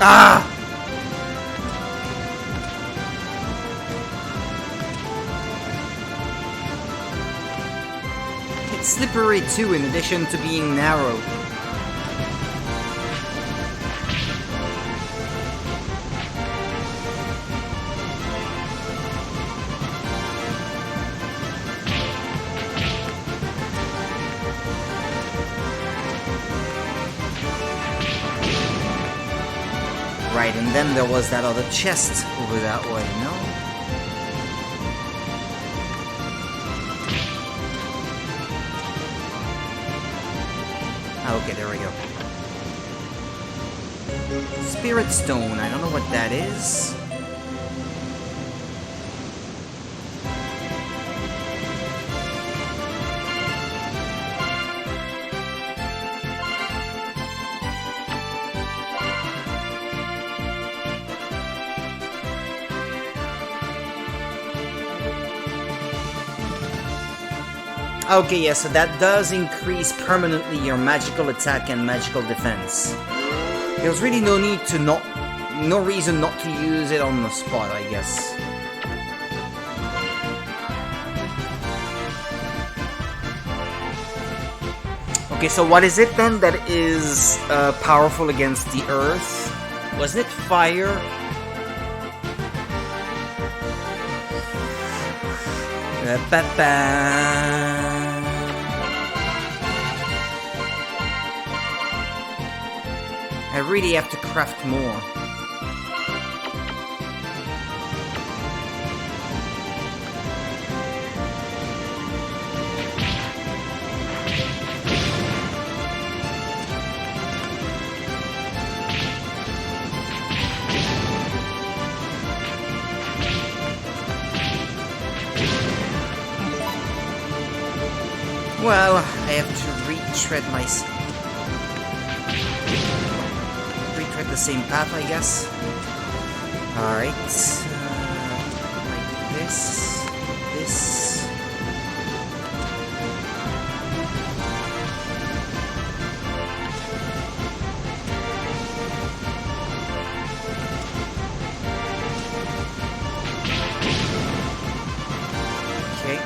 S1: Ah! It's slippery too, in addition to being narrow. Right, and then there was that other chest over that way, no? Okay, there we go. Spirit Stone, I don't know what that is. Okay, yeah, so that does increase permanently your magical attack and magical defense. There's really no reason not to use it on the spot, I guess. Okay, so what is it then that is powerful against the earth? Wasn't it fire? I really have to craft more. Well, I have to retread the same path, I guess. Alright. Like this. This. Okay.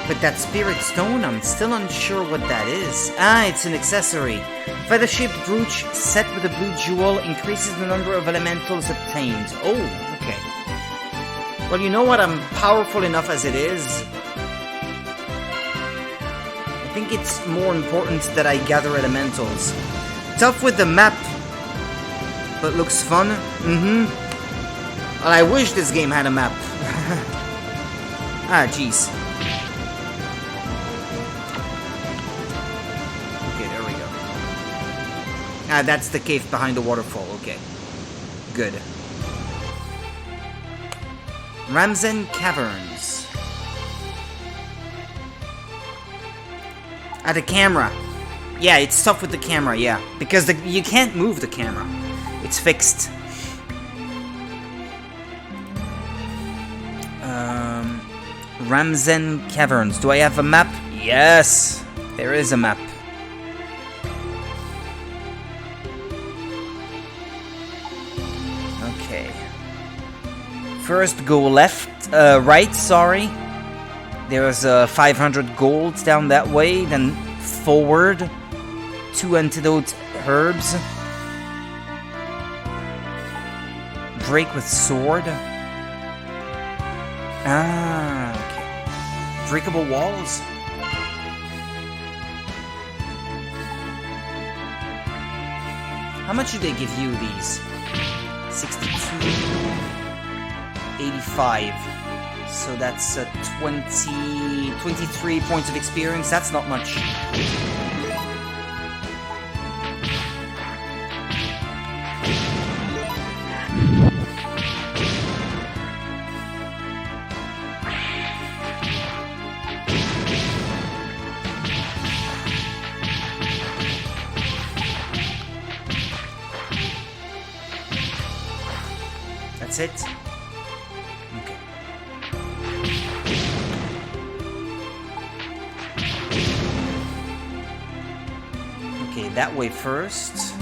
S1: But that Spirit Stone, I'm still unsure what that is. Ah, it's an accessory. Feather-shaped brooch set with a blue jewel increases the number of elementals obtained. Oh, okay. Well, you know what? I'm powerful enough as it is. I think it's more important that I gather elementals. Tough with the map, but looks fun. Well, I wish this game had a map. Ah, jeez. Ah, that's the cave behind the waterfall. Okay. Good. Ramzen Caverns. Ah, the camera. Yeah, it's tough with the camera, yeah. Because you can't move the camera. It's fixed. Ramzen Caverns. Do I have a map? Yes! There is a map. First, go left, right, sorry. There's 500 gold down that way. Then forward, 2 antidote herbs. Break with sword. Ah, okay. Breakable walls. How much do they give you these? 62. 85, so that's 23 points of experience. That's not much. That's it. That way first.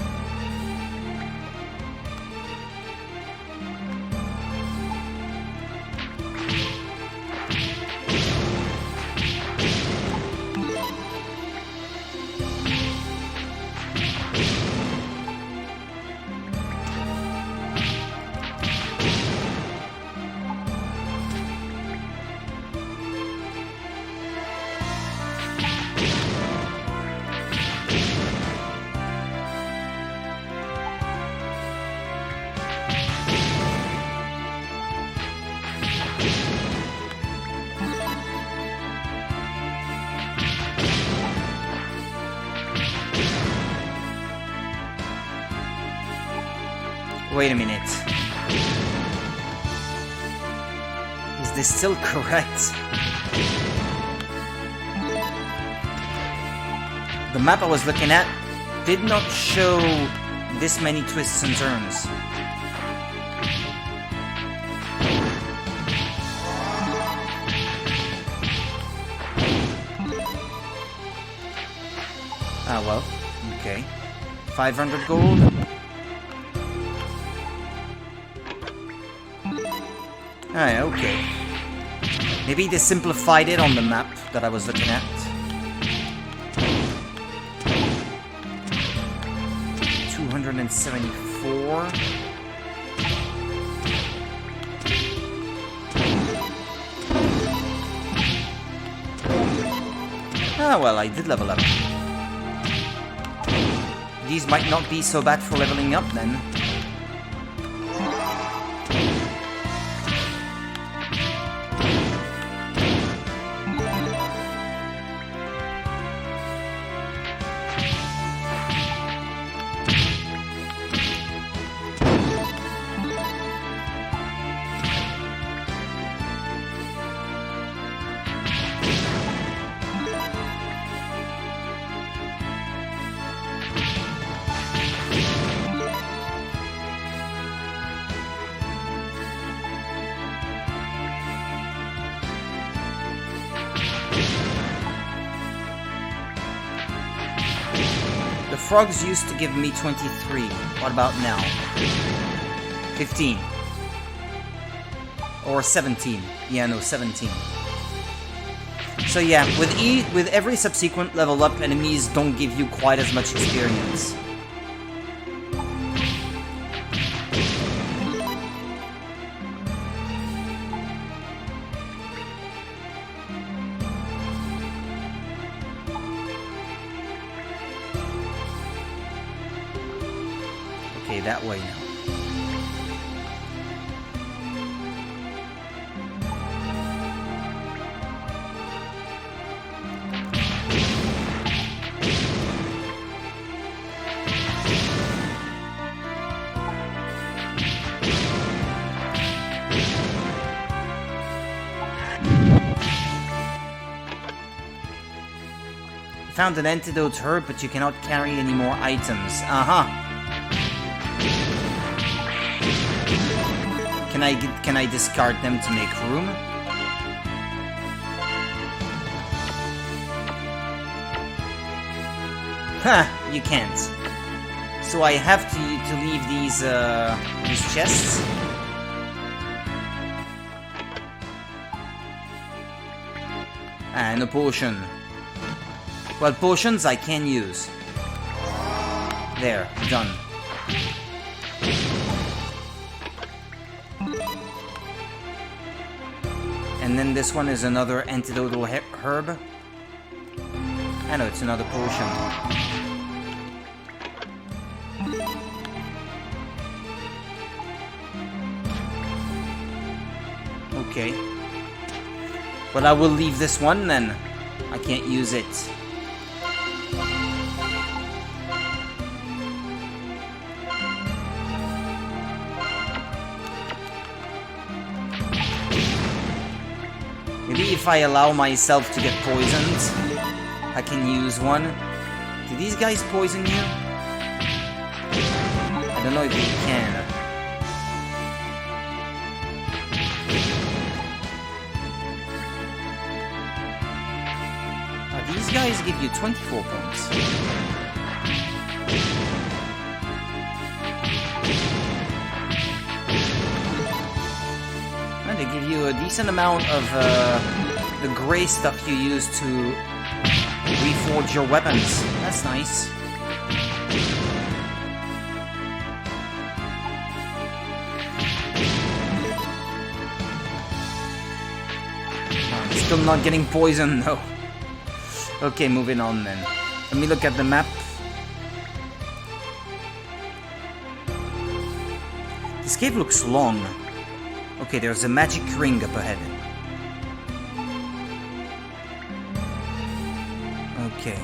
S1: Wait a minute. Is this still correct? The map I was looking at did not show this many twists and turns. Ah, well, okay. 500 gold. Ah, okay. Maybe they simplified it on the map that I was looking at. $274. Ah, well, I did level up. These might not be so bad for leveling up then. The frogs used to give me 23. What about now? 15. Or 17. Yeah, no, 17. So yeah, with every subsequent level up, enemies don't give you quite as much experience. Okay, that way now. Found an antidote herb, but you cannot carry any more items. Uh-huh. Can I discard them to make room? Huh, you can't. So I have to leave these chests. And a potion. Well, potions I can use. There, done. And then this one is another antidotal herb. I know, it's another potion. Okay. But I will leave this one then. I can't use it. Maybe if I allow myself to get poisoned, I can use one. Do these guys poison you? I don't know if they can. These guys give you 24 points. And they give you a decent amount of the gray stuff you use to reforge your weapons. That's nice. I'm still not getting poisoned though. Okay, moving on then. Let me look at the map. This cave looks long. Okay, there's a magic ring up ahead. Okay.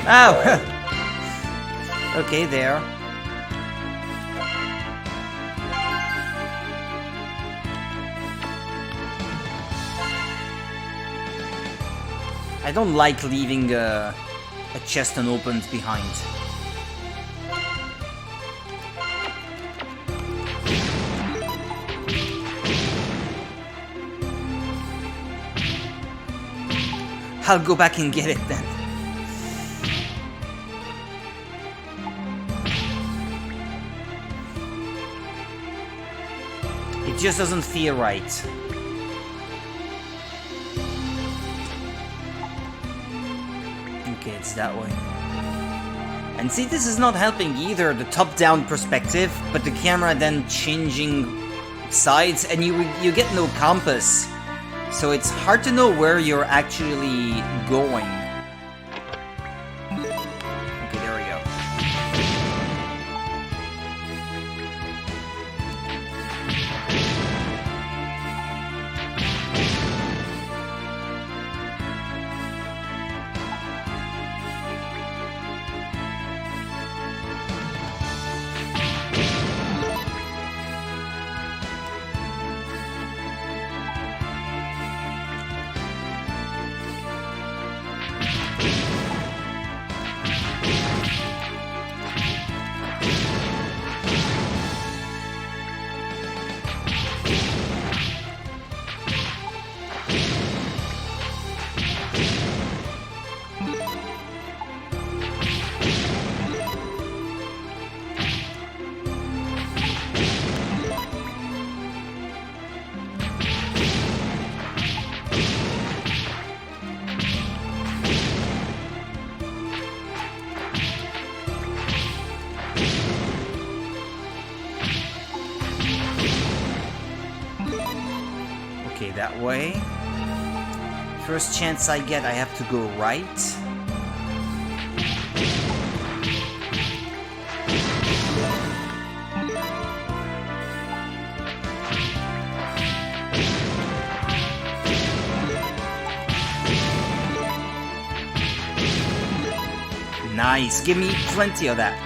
S1: Oh! Okay, there. I don't like leaving a chest unopened behind. I'll go back and get it then. It just doesn't feel right. Okay, it's that way. And see, this is not helping either, the top-down perspective, but the camera then changing sides, and you get no compass. So it's hard to know where you're actually going. Okay, there we go. Okay, that way. First chance I get, I have to go right. Nice, give me plenty of that.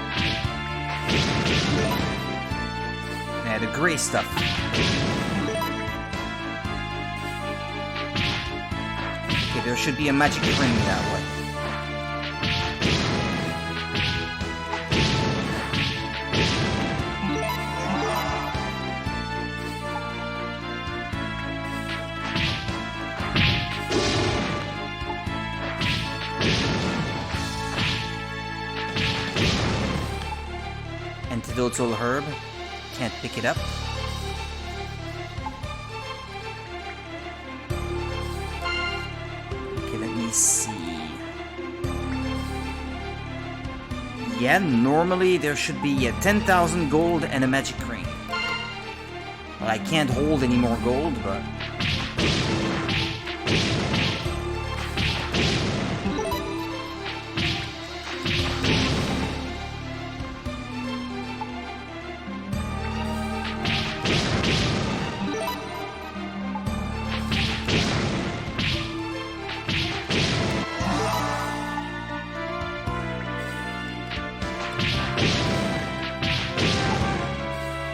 S1: Yeah, the gray stuff. Okay, there should be a magic ring that way. Antidotal herb. Can't pick it up. Okay, let me see. Yeah, normally there should be 10,000 gold and a magic ring. Well, I can't hold any more gold, but...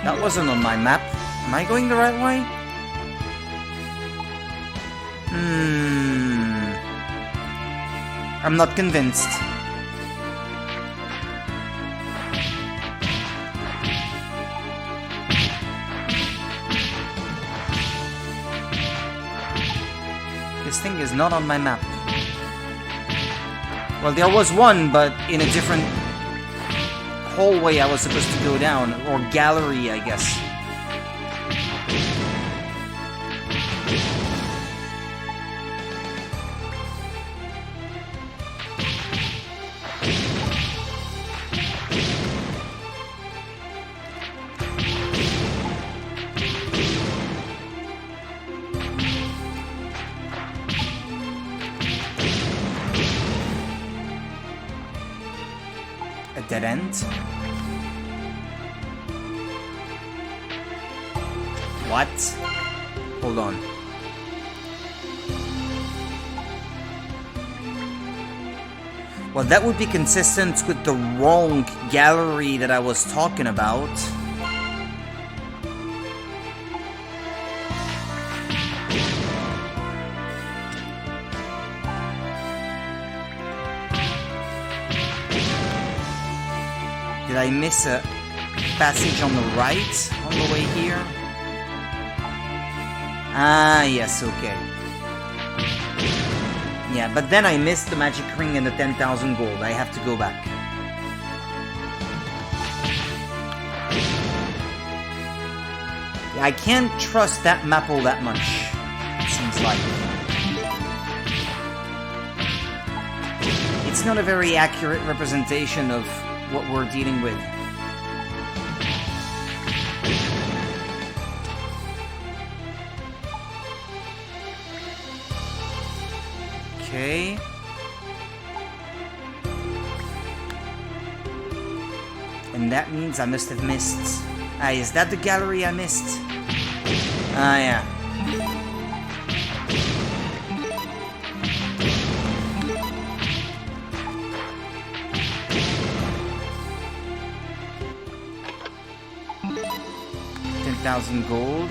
S1: That wasn't on my map. Am I going the right way? I'm not convinced. This thing is not on my map. Well, there was one, but in a different hallway I was supposed to go down, or gallery, I guess. A dead end? What? Hold on. Well, that would be consistent with the wrong gallery that I was talking about. Did I miss a passage on the right on the way here? Ah, yes, okay. Yeah, but then I missed the magic ring and the 10,000 gold. I have to go back. Yeah, I can't trust that map all that much, it seems like. It's not a very accurate representation of what we're dealing with. Okay. And that means I must have missed... Ah, is that the gallery I missed? Ah, yeah. $10,000 gold.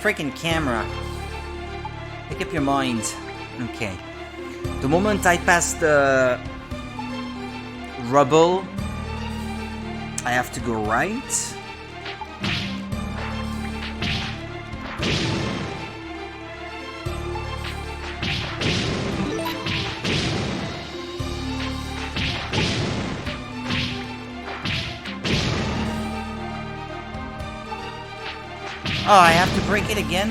S1: Freaking camera. Make up your mind. Okay. The moment I pass the rubble, I have to go right. Oh, I have to break it again?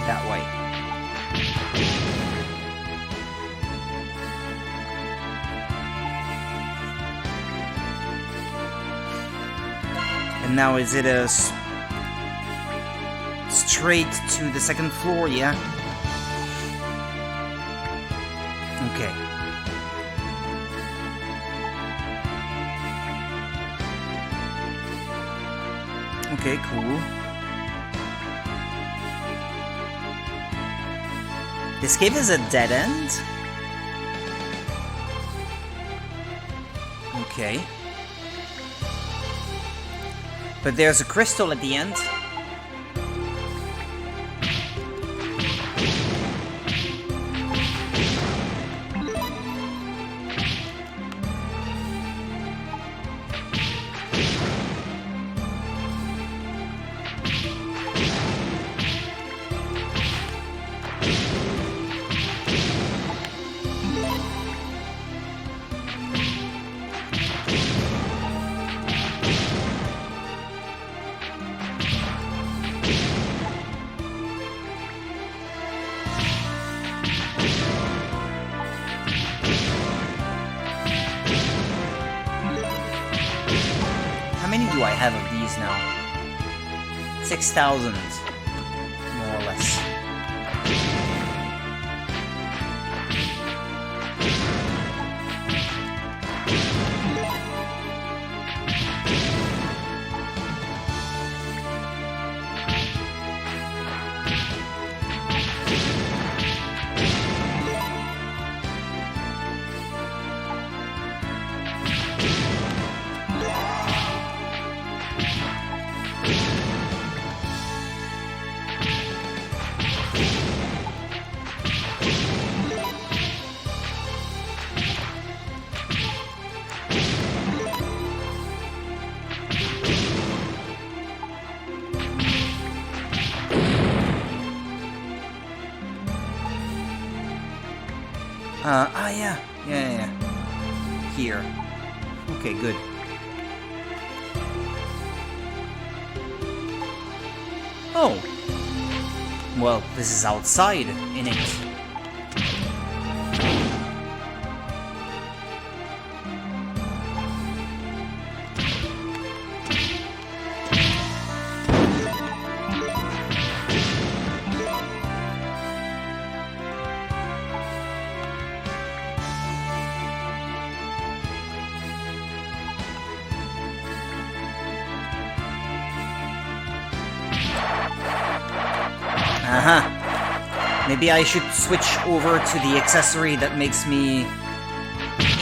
S1: That way. And now is it a straight to the second floor, yeah? Okay. Okay, cool. This cave is a dead end? Okay. But there's a crystal at the end. I have of these now? 6,000, more or less. Yeah. Yeah. Here. Okay, good. Oh. Well, this is outside, innit? Maybe I should switch over to the accessory that makes me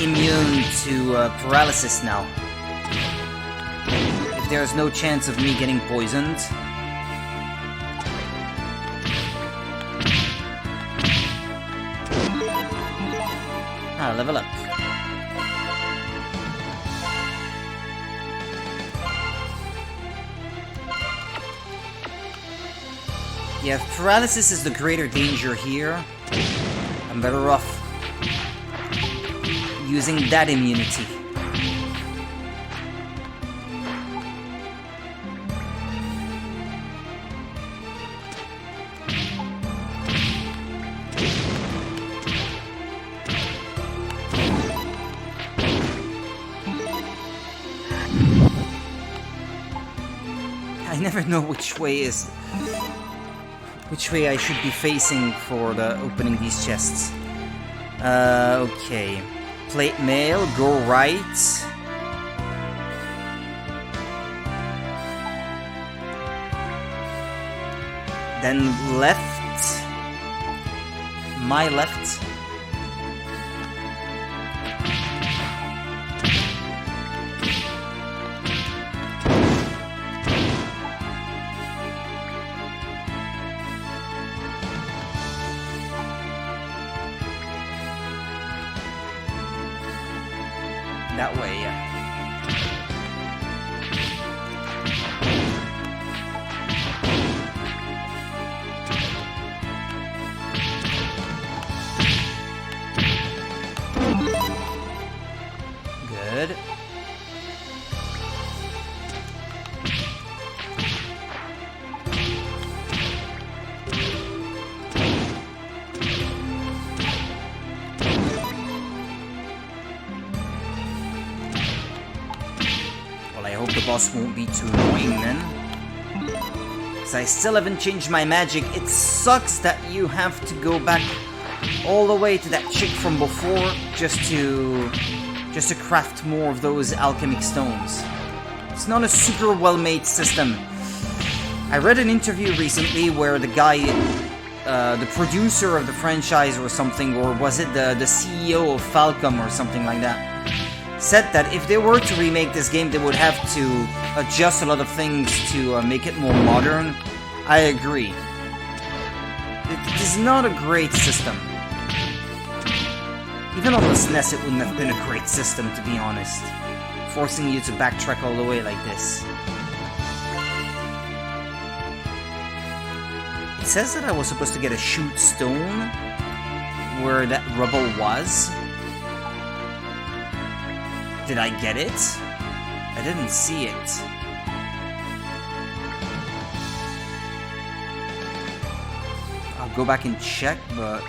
S1: immune to paralysis now. If there's no chance of me getting poisoned. Level up. Yeah, if paralysis is the greater danger here, I'm better off using that immunity. I never know which way I should be facing for the opening these chests. Okay. Plate mail, go right. Then left. My left. That way, yeah. Good. The boss won't be too annoying then. Because I still haven't changed my magic. It sucks that you have to go back all the way to that chick from before just to craft more of those alchemic stones. It's not a super well-made system. I read an interview recently where the guy, the producer of the franchise or something, or was it the CEO of Falcom or something like that, said that if they were to remake this game, they would have to adjust a lot of things to make it more modern. I agree. It is not a great system. Even on the SNES, it wouldn't have been a great system, to be honest. Forcing you to backtrack all the way like this. It says that I was supposed to get a shoot stone where that rubble was. Did I get it? I didn't see it. I'll go back and check, but...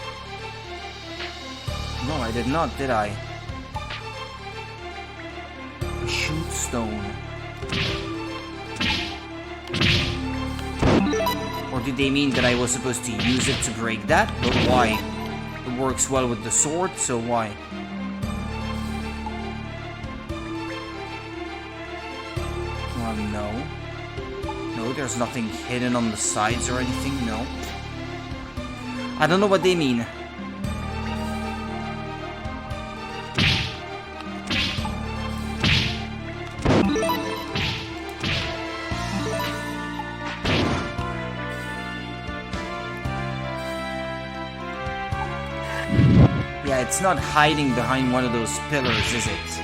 S1: No, I did not, did I? A shoot stone. Or did they mean that I was supposed to use it to break that? But why? It works well with the sword, so why? No. No, there's nothing hidden on the sides or anything, no. I don't know what they mean. Yeah, it's not hiding behind one of those pillars, is it?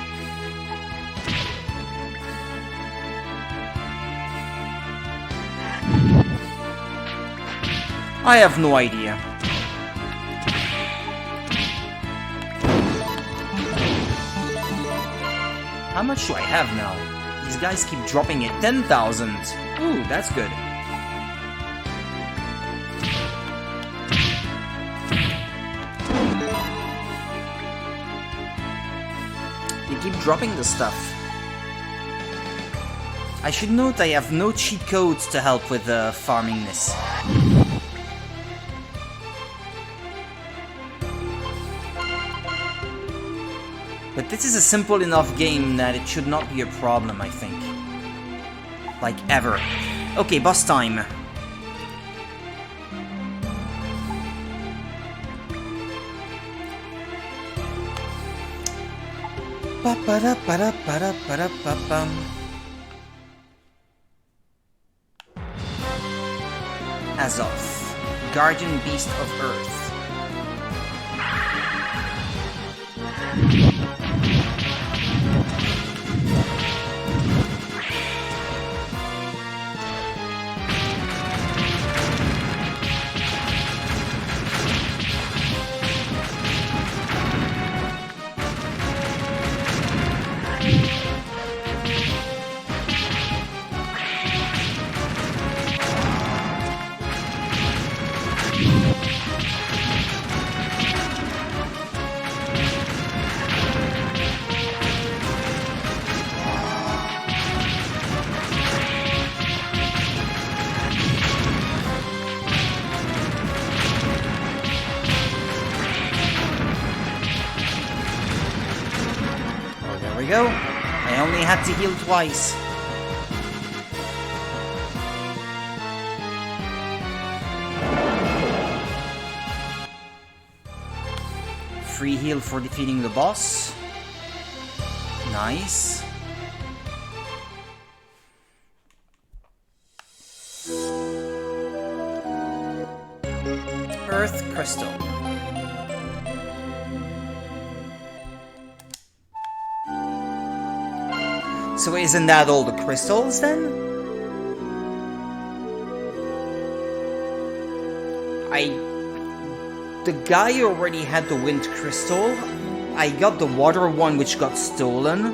S1: I have no idea. How much do I have now? These guys keep dropping it. 10,000. Ooh, that's good. They keep dropping the stuff. I should note I have no cheat codes to help with farming this. But this is a simple enough game that it should not be a problem, I think. Like, ever. Okay, boss time. Ba-ba-da-ba-da-ba-da-ba-da-ba-bum. Azoth, Guardian Beast of Earth. Go. I only had to heal twice. Free heal for defeating the boss. Nice. Earth Crystal. So isn't that all the crystals then? The guy already had the wind crystal. I got the water one which got stolen.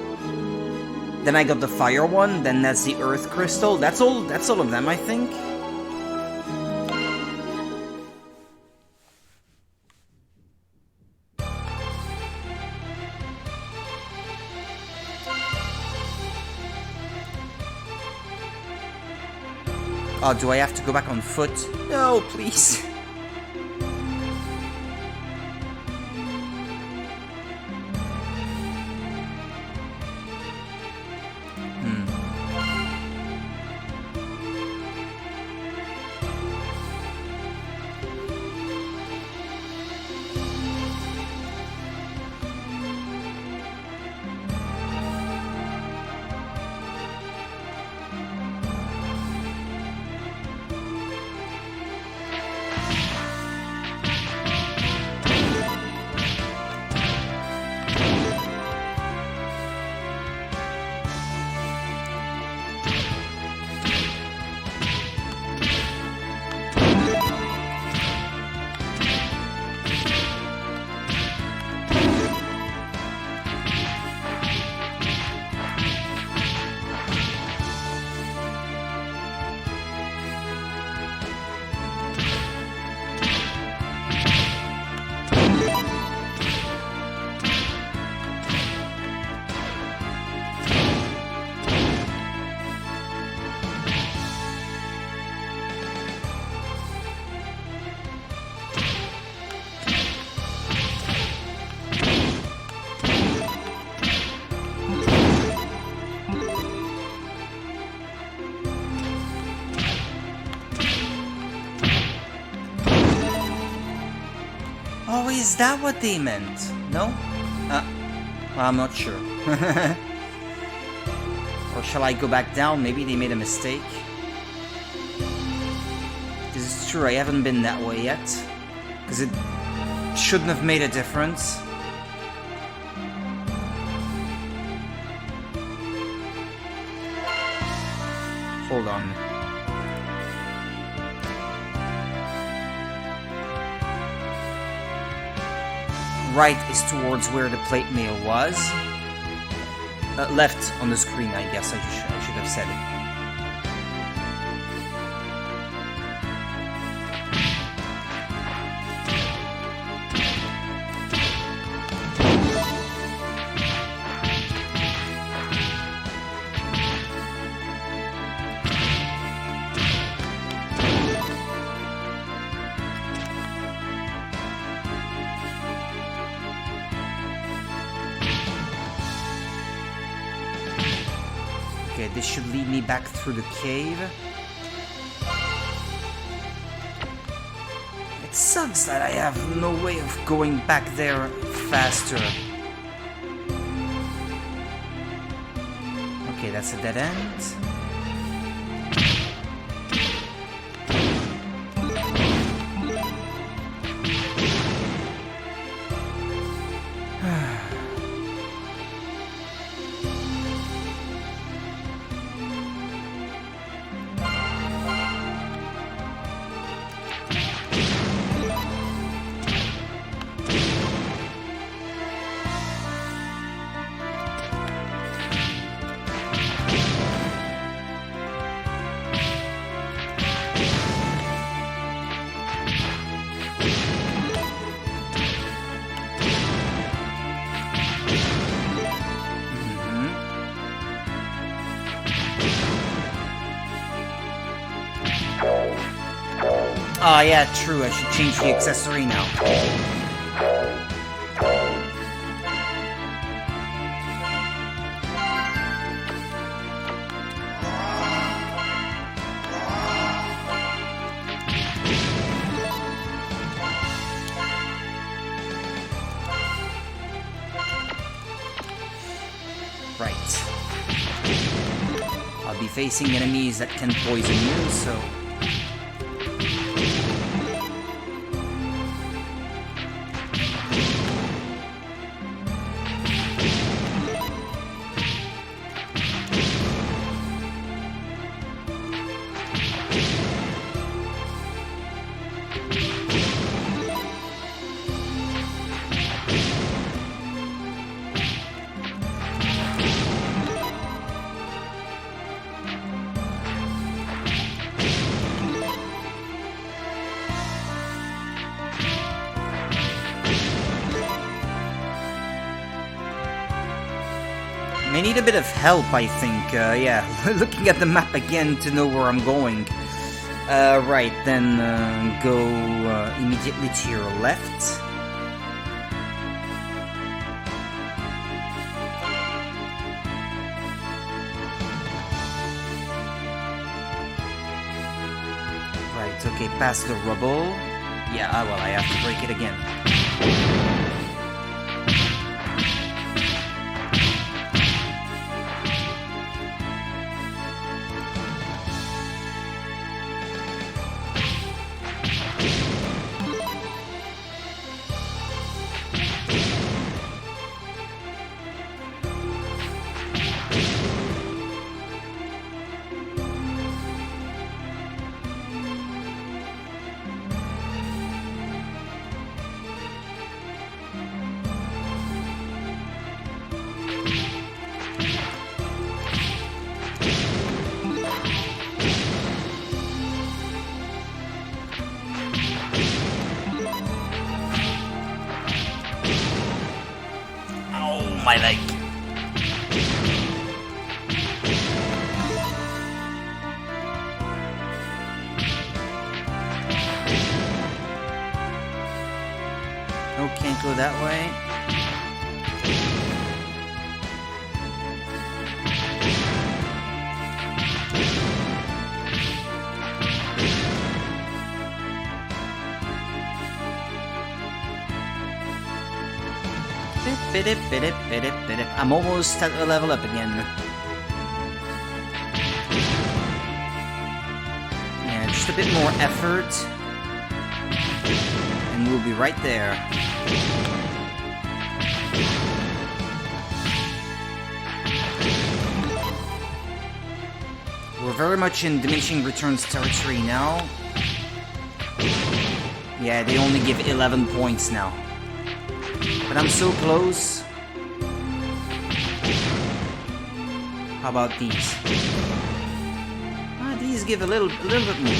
S1: Then I got the fire one, then that's the earth crystal. That's all of them, I think. Oh, do I have to go back on foot? No, please. Oh, is that what they meant? No? I'm not sure. Or shall I go back down? Maybe they made a mistake. Because it's true, I haven't been that way yet. Because it shouldn't have made a difference. Hold on. Right is towards where the plate mail was. left on the screen, I guess I should have said. Okay, this should lead me back through the cave. It sucks that I have no way of going back there faster. Okay, that's a dead end. Oh yeah, true, I should change the accessory now. Right. I'll be facing enemies that can poison you, so... I need a bit of help, I think. Yeah, looking at the map again to know where I'm going. Right, then go immediately to your left. Right, okay, past the rubble. Yeah, well, I have to break it again. My leg. No, can't go that way. I'm almost at a level up again. Yeah, just a bit more effort. And we'll be right there. We're very much in diminishing returns territory now. Yeah, they only give 11 points now. But I'm so close. How about these? These give a little bit more.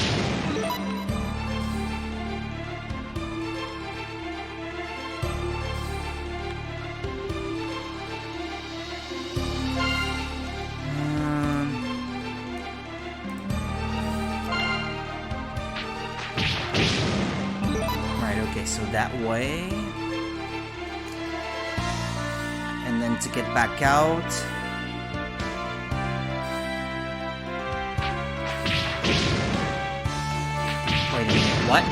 S1: Right, okay, so that way. And then to get back out. Wait a minute, what?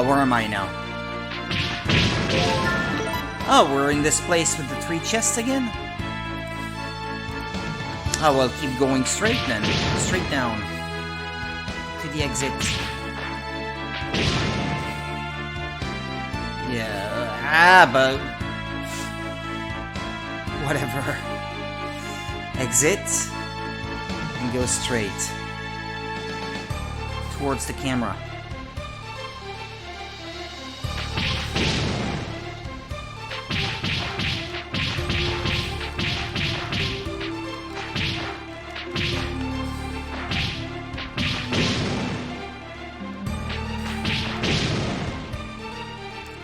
S1: Where am I now? Oh, we're in this place with the 3 chests again? Oh, well, keep going straight then. Straight down. To the exit. Yeah, but... whatever. Exit. And go straight. Towards the camera.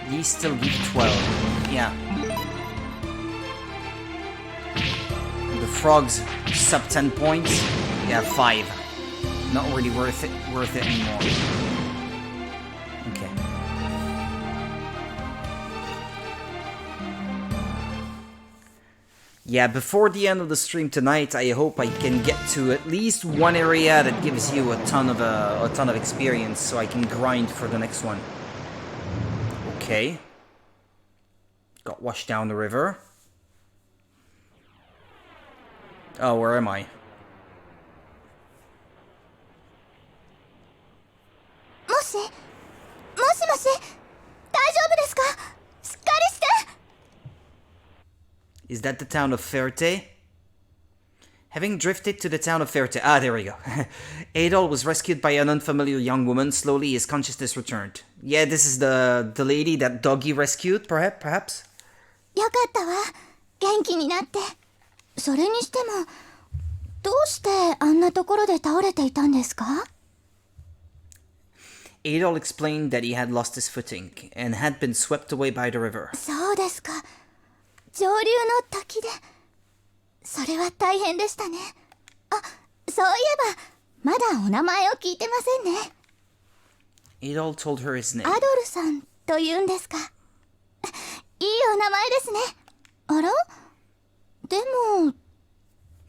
S1: These still give 12. Yeah. The frogs sub 10 points. Yeah, 5. Not really worth it anymore. Okay. Yeah, before the end of the stream tonight, I hope I can get to at least one area that gives you a ton of experience, so I can grind for the next one. Okay. Got washed down the river. Oh, where am I? Is that the town of Ferte? Having drifted to the town of Ferte... Ah, there we go. Adol was rescued by an unfamiliar young woman. Slowly, his consciousness returned. Yeah, this is the lady that Doggy rescued, perhaps?
S9: よかったわ。元気になって。それにしても、どうしてあんなところで倒れていたんですか?
S1: Adol explained that he had lost his footing and had been swept away by the river.
S9: そうですか。上流の滝で。それは大変でしたね。あ、そういえば、まだお名前を聞いてませんね。
S1: Adol told her his name.
S9: アドルさんと言うんですか。いいお名前ですね。あら？でも、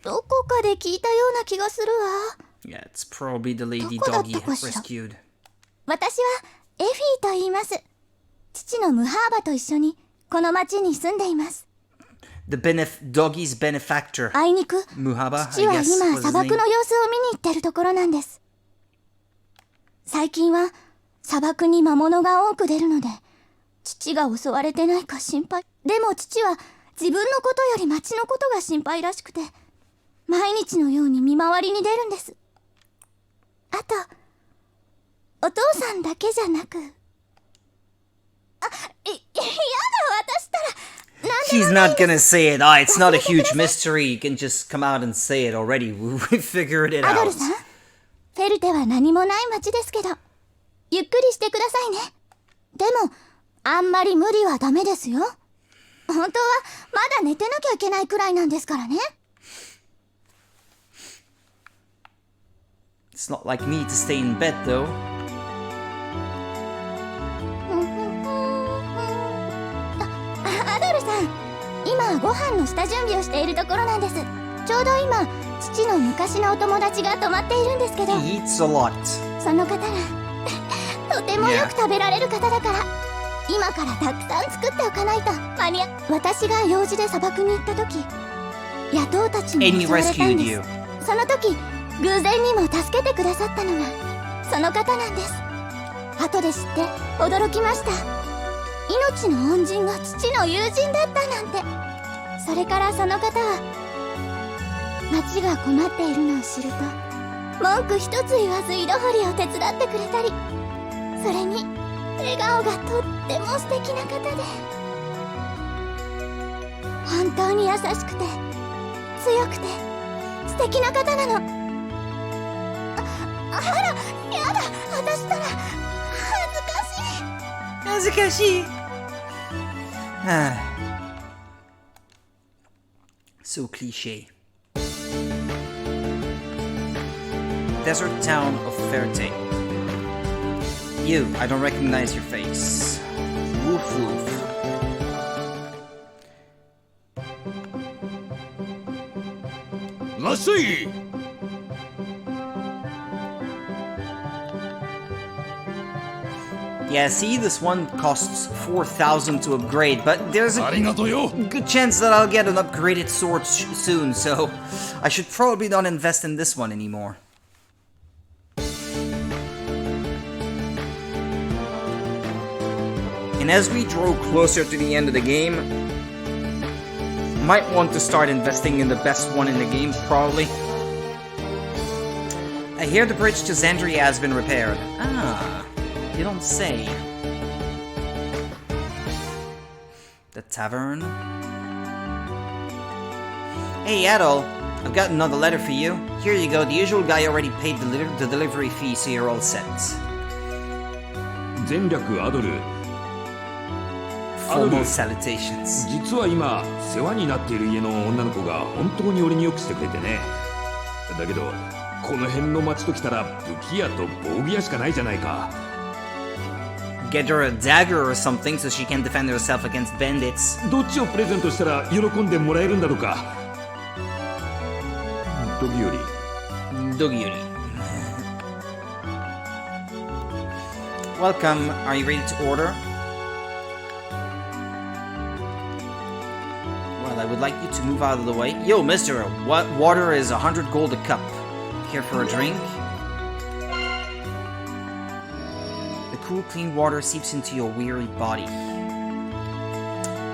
S9: どこかで聞いたような気がするわ。
S1: Yeah, it's probably the lady Doggy rescued.
S9: 私はエフィーと言います。父のムハーバと一緒にこの町に住んでいます。
S1: Doggy's benefactor.
S9: あいにく、
S1: Muhaba,
S9: 父は今砂漠の様子を見に行ってるところなんです。最近は砂漠に魔物が多く出るので、父が襲われてないか心配。でも父は自分のことより町のことが心配らしくて、毎日のように見回りに出るんです。あと、お父さんだけじゃなく、やだ、渡したら。
S1: He's not gonna say it. Ah, it's not a huge mystery. You can just come out and say it already. We figured it
S9: アド
S1: out.
S9: ルさん、フェルテは何もない町ですけど、ゆっくりしてくださいね。でも、あんまり無理はダメですよ。本当はまだ寝てなきゃいけないくらいなんですからね。
S1: It's not like me to stay in bed, though.
S9: アドルさん、今ご飯の下準備をしているところなんです。ちょうど今、父の昔のお友達が泊まっているんですけど、
S1: He eats a lot.
S9: その方がとてもよく食べられる方だから、今からたくさん作っておかないと間に合う。私が用事で砂漠に行った時、野党たちに襲われたんです。その時、偶然にも助けてくださったのがその方なんです。後で知って驚きました。命の恩人が父の友人だったなんて。それからその方は町が困っているのを知ると、文句一つ言わず井戸掘りを手伝ってくれたり、それに笑顔がとっても素敵な方で、本当に優しくて強くて素敵な方なの。あら、やだ、私ったら恥ずかしい。
S1: 恥ずかしい。So cliche. Desert town of Ferte. You, I don't recognize your face. Woof woof.
S5: Lassie!
S1: Yeah, see, this one costs 4,000 to upgrade, but there's a
S5: ありがとうよ。
S1: good chance that I'll get an upgraded sword soon, so I should probably not invest in this one anymore. And as we draw closer to the end of the game, might want to start investing in the best one in the game, probably. I hear the bridge to Xandria has been repaired. Ah, you don't say. The tavern? Hey, Adol, I've got another letter for you. Here you go, the usual guy already paid the delivery fee, so you're all set.
S7: 前略アドル。
S1: Formal salutations.
S7: 実は今世話になっている家の女の子が本当に俺によくしてくれてね。だけどこの辺の町と来たら武器屋と防具屋しかないじゃないか。
S1: Get her a dagger or something so she can defend herself against bandits.
S7: どっちをプレゼントしたら喜んでもらえるんだろうか。時より。
S1: Dogyuri. Welcome. Are you ready to order? Well, I would like you to move out of the way. Yo, mister, what water is 100 gold a cup? Care for a drink? The cool, clean water seeps into your weary body.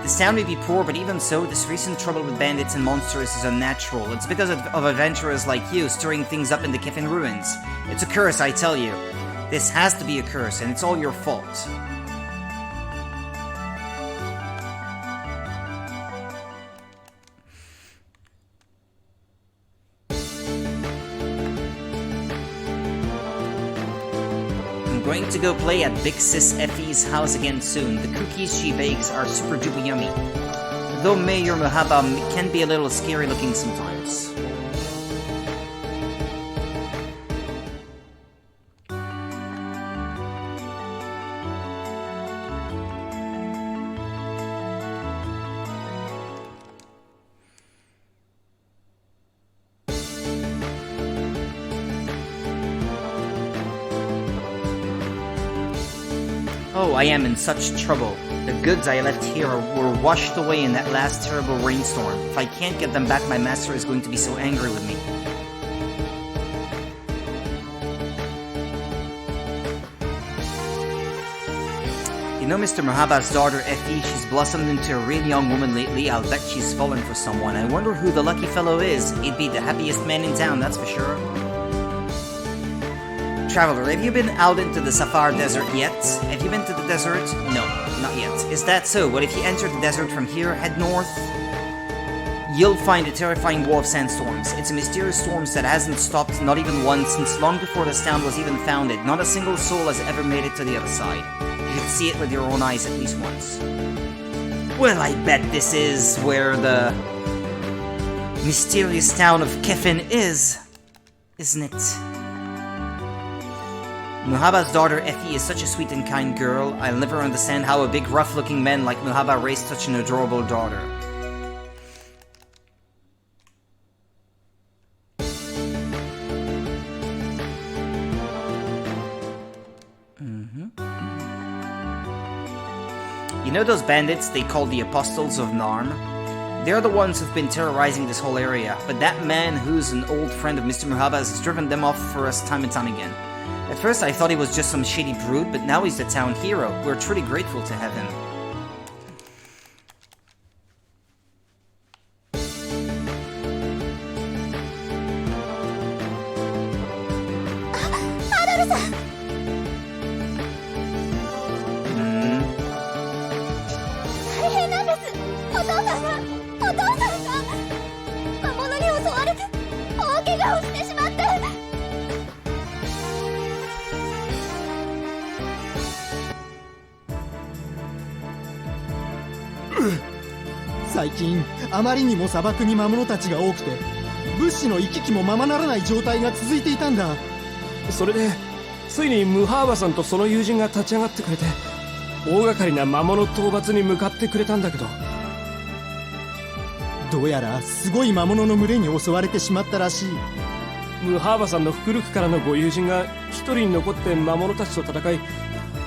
S1: This town may be poor, but even so, this recent trouble with bandits and monsters is unnatural. It's because of adventurers like you stirring things up in the Kefin ruins. It's a curse, I tell you. This has to be a curse, and it's all your fault. I'm going to go play at Big Sis Effie's house again soon. The cookies she bakes are super duper yummy. Though Mayor Mahaba can be a little scary looking sometimes. Oh, I am in such trouble. The goods I left here were washed away in that last terrible rainstorm. If I can't get them back, my master is going to be so angry with me. You know Mr. Mahaba's daughter, Effie, she's blossomed into a real young woman lately. I'll bet she's fallen for someone. I wonder who the lucky fellow is. He'd be the happiest man in town, that's for sure. Traveler, have you been out into the Safar Desert yet? Have you been to the desert? No, not yet. Is that so? Well, if you enter the desert from here, head north, you'll find a terrifying wall of sandstorms. It's a mysterious storm that hasn't stopped, not even once, since long before this town was even founded. Not a single soul has ever made it to the other side. You should see it with your own eyes at least once. Well, I bet this is where the mysterious town of Kefin is, isn't it? Muhaba's daughter Effie is such a sweet and kind girl. I'll never understand how a big rough-looking man like Muhaba raised such an adorable daughter. You know those bandits they call the Apostles of Narm? They're the ones who've been terrorizing this whole area, but that man who's an old friend of Mr. Muhaba's has driven them off for us time and time again. At first I thought he was just some shady brute, but now he's the town hero. We're truly grateful to have him.
S10: 最近あまりにも砂漠に魔物たちが多くて物資の行き来もままならない状態が続いていたんだ。
S11: それでついにムハーバさんとその友人が立ち上がってくれて大掛かりな魔物討伐に向かってくれたんだけど、
S10: どうやらすごい魔物の群れに襲われてしまったらしい。
S11: ムハーバさんの古くからのご友人が一人に残って魔物たちと戦い、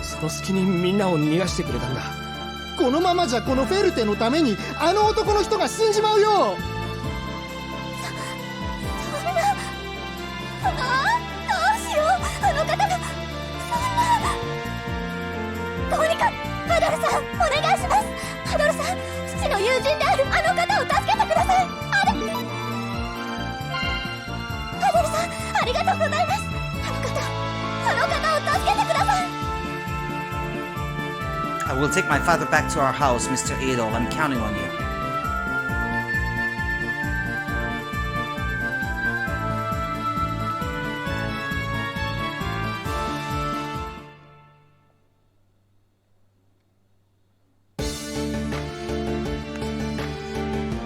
S11: その隙にみんなを逃がしてくれたんだ。
S10: このままじゃこのフェルテのためにあの男の人が死んじまうよ。
S9: そんな、どうしよう、あの方がそんな。どうにかハドルさんお願いします。ハドルさん、父の友人であるあの方を助けてください。ハドルさんありがとうございます。あの方を助けてください。
S1: I will take my father back to our house, Mr. Adolf. I'm counting on you.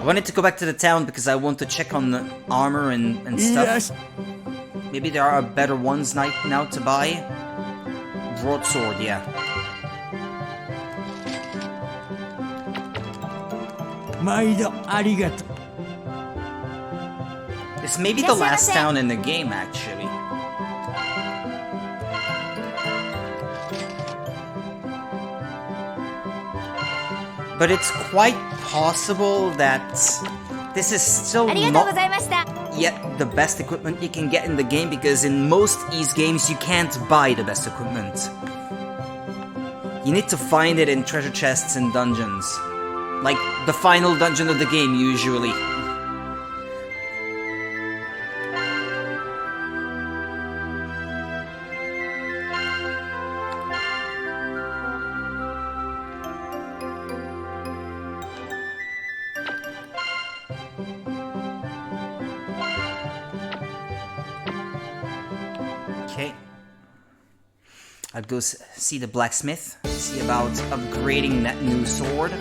S1: I wanted to go back to the town because I want to check on the armor and stuff.
S8: Yes.
S1: Maybe there are better ones now to buy. Broadsword, yeah. This may be the last town in the game, actually. But it's quite possible that this is still not yet the best equipment you can get in the game, because in most Ys games you can't buy the best equipment. You need to find it in treasure chests and dungeons. Like the final dungeon of the game, usually. Okay. I'll go see the blacksmith, see about upgrading that new sword.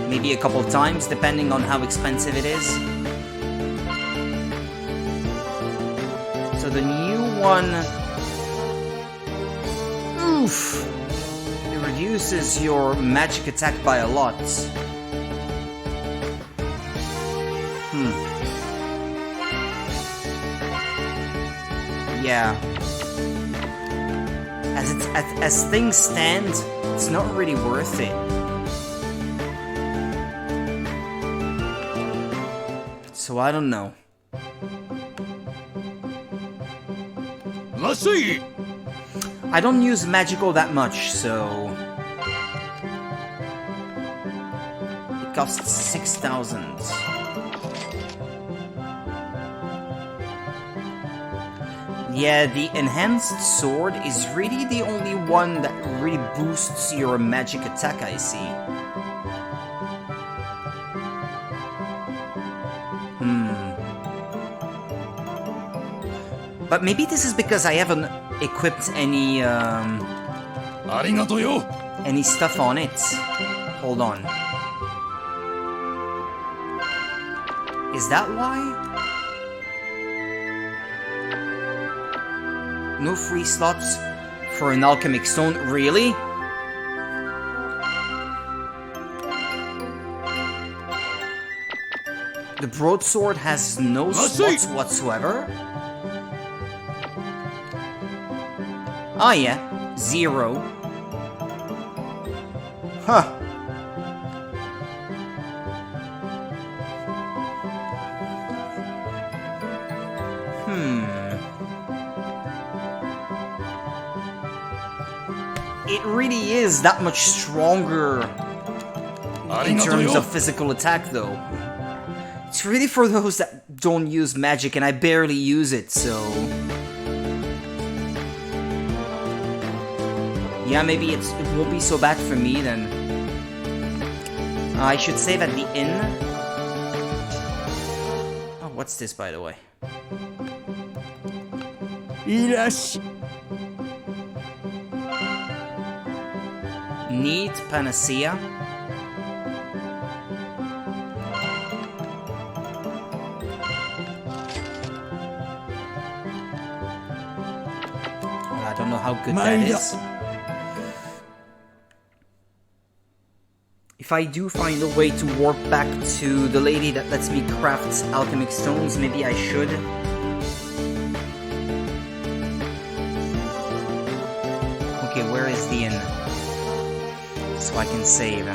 S1: Maybe a couple of times, depending on how expensive it is. So the new one... Oof! It reduces your magic attack by a lot. Yeah. As things stand, it's not really worth it. So I don't know. I don't use magical that much, so... It costs 6,000. Yeah, the enhanced sword is really the only one that really boosts your magic attack, I see. But maybe this is because I haven't equipped any stuff on it. Hold on. Is that why? No free slots for an alchemic stone, really? The broadsword has no slots whatsoever? Ah, yeah. 0. Huh. It really is that much stronger in terms of physical attack, though. It's really for those that don't use magic, and I barely use it, so... Yeah, maybe it won't be so bad for me, then. I should save at the inn. Oh, what's this, by the way? Need panacea. I don't know how good that is. If I do find a way to warp back to the lady that lets me craft alchemic stones, maybe I should. Okay, where is the inn? So I can save.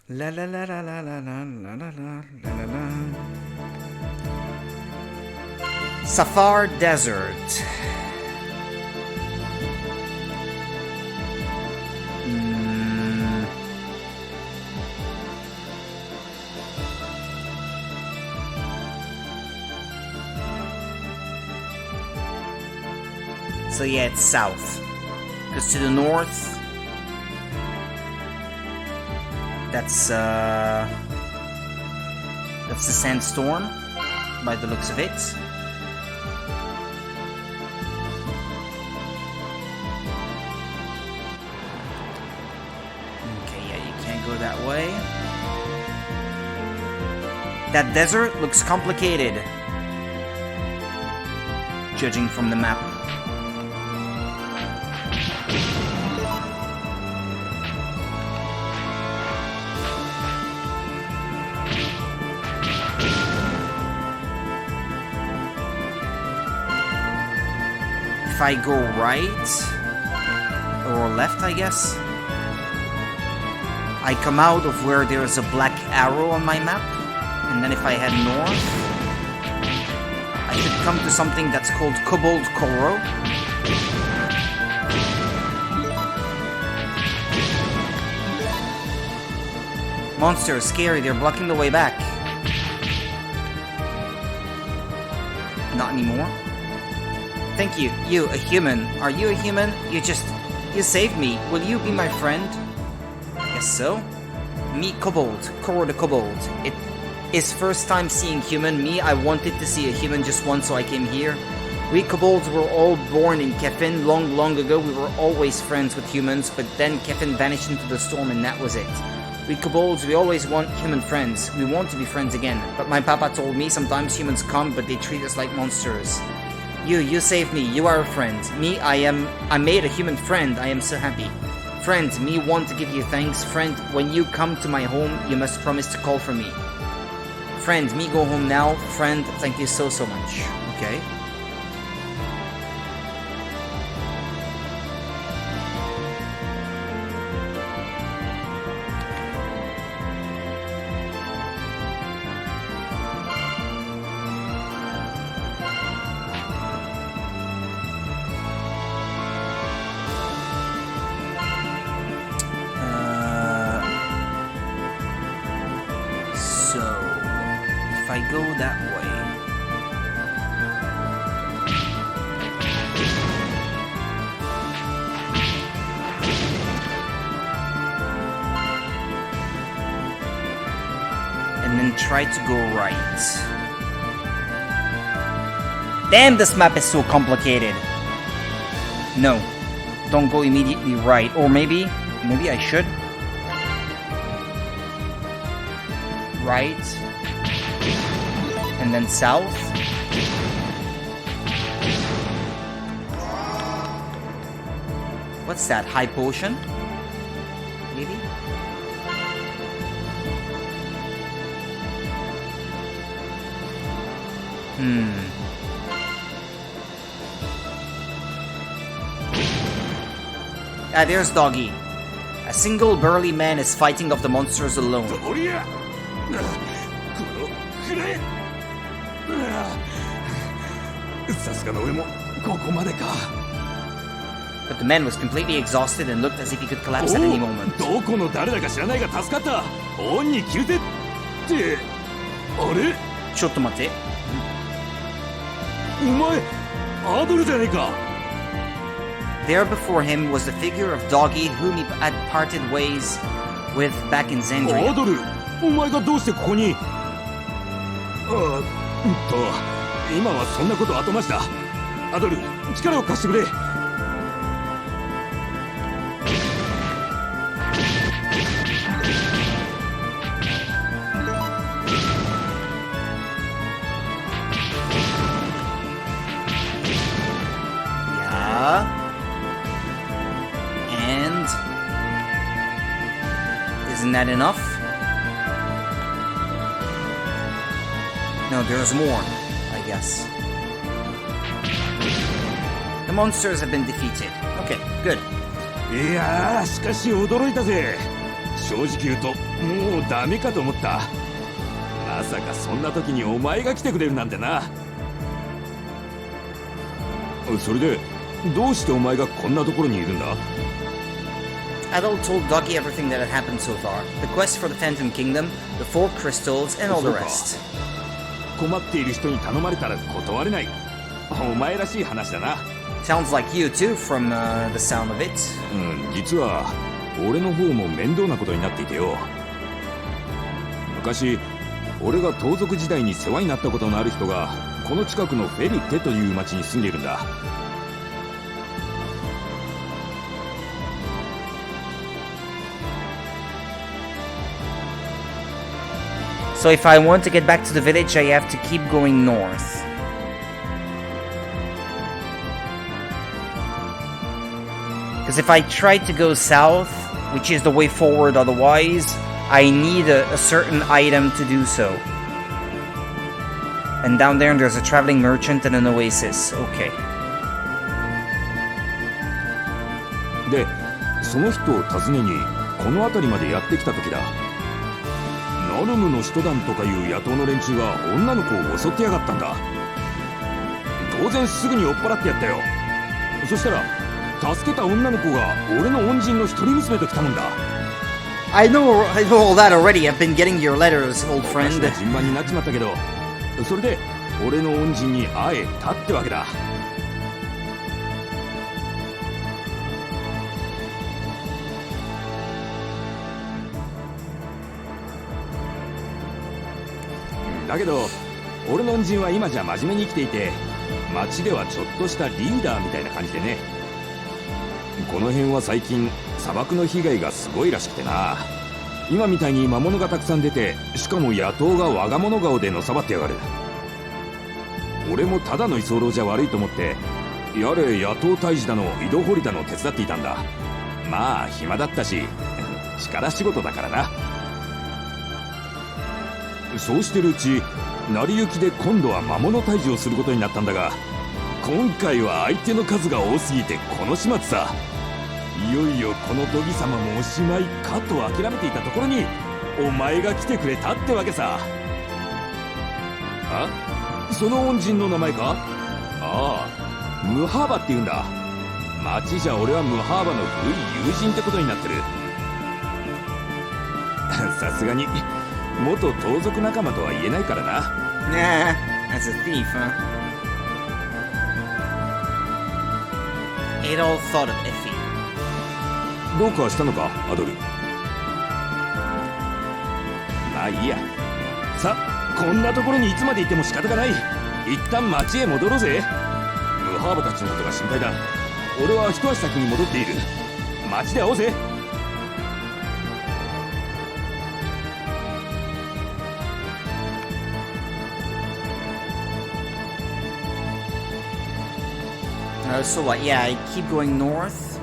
S1: La la la la la la la la la la la la. Safar Desert. So yeah, it's south. Because to the north, that's the sandstorm, by the looks of it. Okay, yeah, you can't go that way. That desert looks complicated, judging from the map. If I go right, or left, I guess, I come out of where there is a black arrow on my map, and then if I head north, I should come to something that's called Kobold Koro. Monsters, scary, they're blocking the way back. Not anymore. Thank you. You, a human. Are you a human? You saved me. Will you be my friend? I guess so. Me, Kobold. Koro the Kobold. It is first time seeing human. Me, I wanted to see a human just once, so I came here. We Kobolds were all born in Kefin. Long ago, we were always friends with humans, but then Kefin vanished into the storm and that was it. We Kobolds, we always want human friends. We want to be friends again. But my papa told me sometimes humans come, but they treat us like monsters. You saved me. You are a friend. Me, I made a human friend. I am so happy. Friend, me want to give you thanks. Friend, when you come to my home, you must promise to call for me. Friend, me go home now. Friend, thank you so much. Okay. Go that way. And then try to go right. Damn, this map is so complicated. No, don't go immediately right. Or maybe I should. Right. And then south. What's that? High potion? Maybe? Ah, there's Doggy. A single burly man is fighting off the monsters alone. But the man was completely exhausted and looked as if he could collapse at any moment.
S11: どこの誰だか知らないが助かった。恩に着るてって。あれ？
S1: ちょっと待って。
S11: お前、
S7: アドルじゃねえか。
S1: There before him was the figure of Doggy whom he had parted ways with back in
S7: ア
S1: Xandria.
S7: ドル、お前がどうしてここに。今はそんなこと後回しだ。アドル、力を貸してくれ。
S1: And isn't that enough? No, there's more, I guess. The monsters have been defeated. Okay, good.
S7: いやー、しかし驚いたぜ。正直言うともうダメかと思った。まさかそんな時にお前が来てくれるなんてな。それでどうしてお前がこんなところにいるんだ？
S1: Adol told Doggy everything that had happened so far. The quest for the Phantom Kingdom, the 4 crystals, and all the rest.
S7: 困っている人に頼まれたら断れない。お前らしい話だな。
S1: Sounds like you too, from the sound of it.
S7: 実は俺の方も面倒なことになっていてよ。昔俺が盗賊時代に世話になったことのある人がこの近くのフェルテという町に住んでいるんだ。
S1: So if I want to get back to the village, I have to keep going north. Because if I try to go south, which is the way forward otherwise, I need a certain item to do so. And down there there's a traveling merchant and an oasis. Okay.
S7: で、その人を訪ねにこの辺りまでやってきた時だ。ナルムの使徒団とかいう野党の連中が女の子を襲ってやがったんだ。当然すぐに追っ払ってやったよ。そしたら助けた女の子が俺の恩人の一人娘と来たもんだ。
S1: I know all that already. I've been getting your letters, old friend.
S7: 順番になっちまったけど、それで俺の恩人に会えたってわけだ。だけど俺の恩人は今じゃ真面目に生きていて、町ではちょっとしたリーダーみたいな感じでね。この辺は最近砂漠の被害がすごいらしくてな。今みたいに魔物がたくさん出て、しかも野党が我が物顔でのさばってやがる。俺もただの居候じゃ悪いと思って、やれ野党退治だの井戸掘りだの手伝っていたんだ。まあ暇だったし力仕事だからな。そうしてるうち成り行きで今度は魔物退治をすることになったんだが、今回は相手の数が多すぎてこの始末さ。いよいよこのドギ様もおしまいかと諦めていたところにお前が来てくれたってわけさ。あ、その恩人の名前か？ああ、ムハーバって言うんだ。町じゃ俺はムハーバの古い友人ってことになってる。さすがに元盗賊仲間とは言えないからな。
S1: Nah, as a thief, huh? Adol thought of Effie.
S7: どうかしたのか、アドル。まあいいや。さあ、こんなところにいつまでいても仕方がない。一旦町へ戻ろうぜ。ムハーバたちのことが心配だ。俺は一足先に戻っている。町で会おうぜ。
S1: So what? Yeah, I keep going north.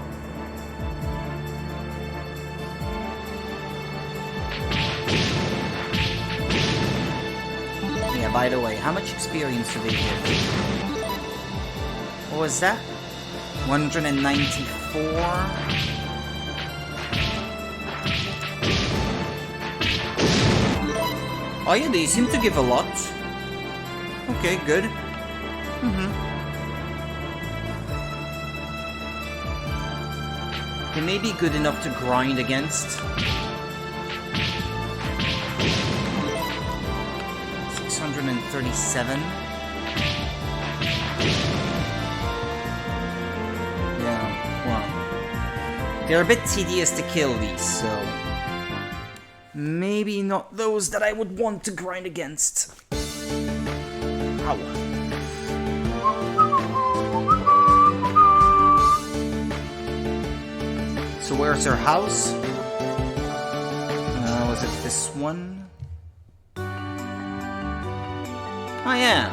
S1: Yeah, by the way, how much experience do they give? What was that? 194? Oh yeah, they seem to give a lot. Okay, good. They may be good enough to grind against. 637. They're a bit tedious to kill, these, so... maybe not those that I would want to grind against. Ow. So where's her house? Was it this one? Oh yeah.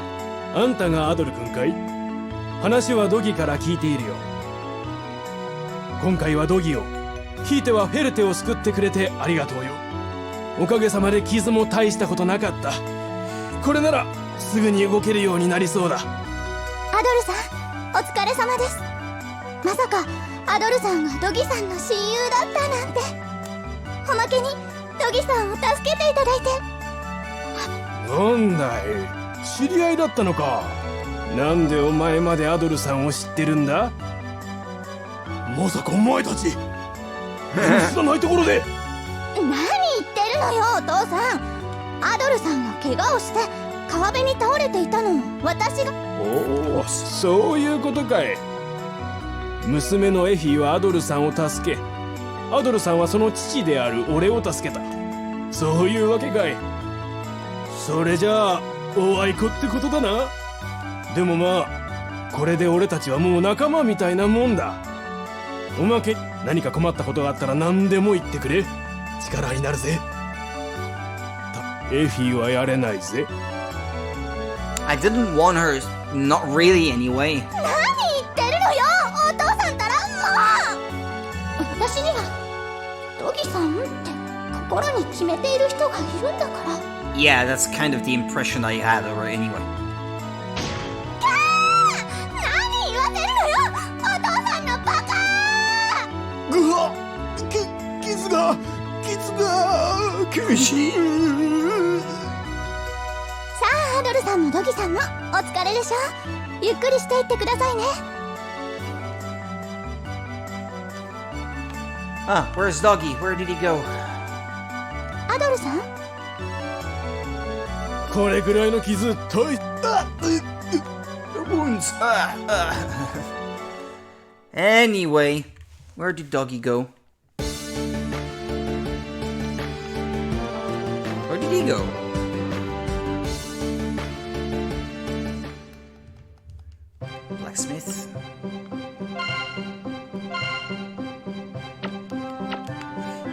S11: あんたがアドル君かい？話はドギから聞いているよ。今回はドギを、ひいてはフェルテを救ってくれてありがとうよ。おかげさまで傷も大したことなかった。これならすぐに動けるようになりそうだ。
S9: アドルさん、お疲れ様です。まさかアドルさんがドギさんの親友だったなんて。おまけにドギさんを助けていただいて。
S11: なんだい、知り合いだったのか。なんでお前までアドルさんを知ってるんだ？まさかお前たち知らないところで。
S9: 何言ってるのよ、お父さん。アドルさんが怪我をして川辺に倒れていたのを私が。
S11: おお、そういうことかい。娘のエフィはアドルさんを助け、アドルさんはその父である俺を助けた。そういうわけかい。それじゃあおあいこってことだな。でもまあこれで俺たちはもう仲間みたいなもんだ。おまけ何か困ったことがあったら何でも言ってくれ。力になるぜ。エフィはやれないぜ。
S1: I didn't want her, not really anyway.
S9: 何言ってるのよ、お父さんたらもう。私にはドギさんって心に決めている人がいるんだから。
S1: Yeah, that's kind of the impression I had of her anyway.
S9: 何言わせるのよ、お父さんのバカ。
S5: ぐわっ、傷が厳しい。
S9: さあアドルさんもドギさんもお疲れでしょ。ゆっくりしていってくださいね。
S1: Ah, where's Doggy? Where did he go?
S9: アドルさん、
S11: これぐらいの傷大
S1: Wounds. Anyway, where did Doggy go? Where did he go? Blacksmith.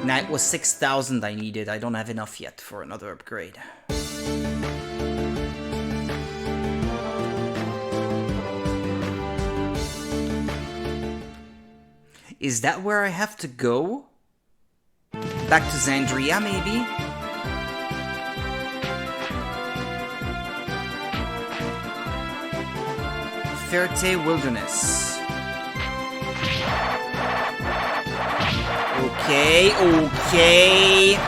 S1: Nah, it was 6,000 I needed. I don't have enough yet for another upgrade. Is that where I have to go? Back to Xandria, maybe? Ferte Wilderness. Okay, okay.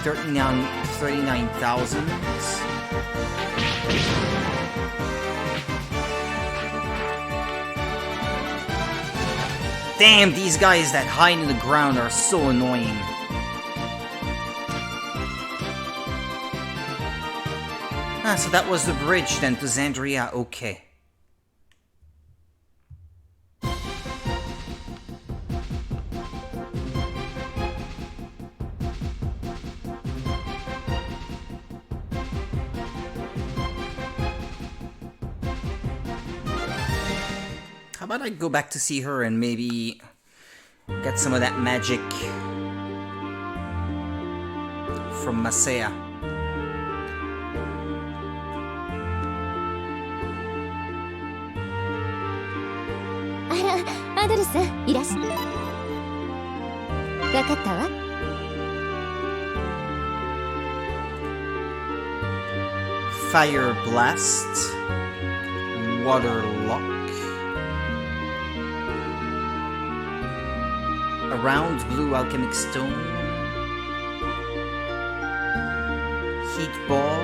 S1: $39,000. Damn, these guys that hide in the ground are so annoying. Ah, so that was the bridge then to Xandria, okay. How about I go back to see her and maybe get some of that magic from Masaya.
S9: Ah, アドルさん、いらっしゃい。わかったわ。
S1: Fire Blast, Water Lock, a round blue alchemic stone, Heat Ball,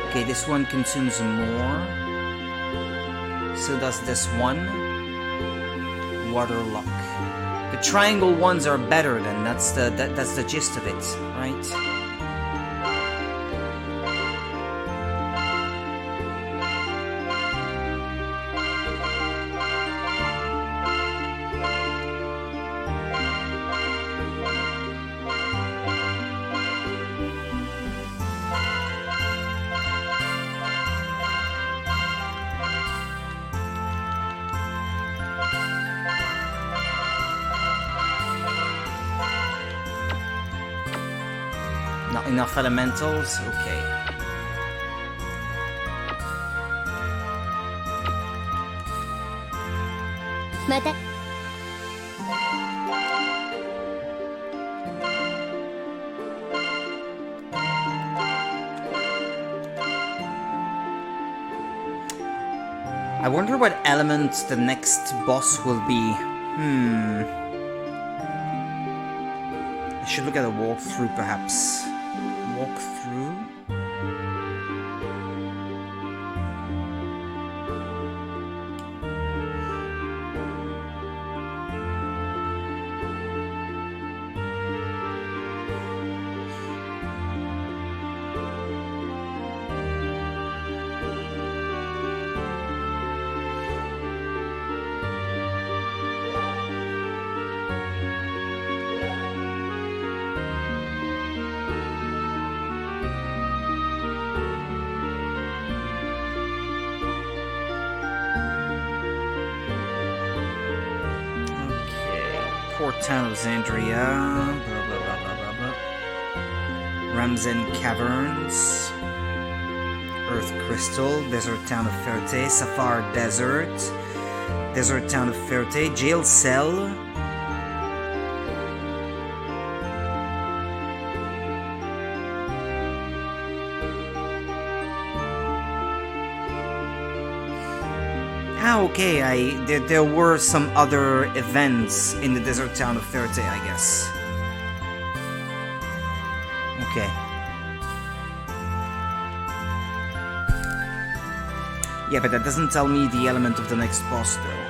S1: okay, this one consumes more, so does this one, Water Lock. The triangle ones are better then, that's the gist of it, right? Not enough elementals? Okay. I wonder what element the next boss will be. I should look at a walkthrough perhaps. Walkthrough? Port Town of Xandria, blah blah blah blah blah blah. Ramzen Caverns, Earth Crystal, Desert Town of Ferté, Safar Desert, Desert Town of Ferté, Jail Cell. Okay, there were some other events in the desert town of Ferté, I guess. Okay. Yeah, but that doesn't tell me the element of the next boss, though.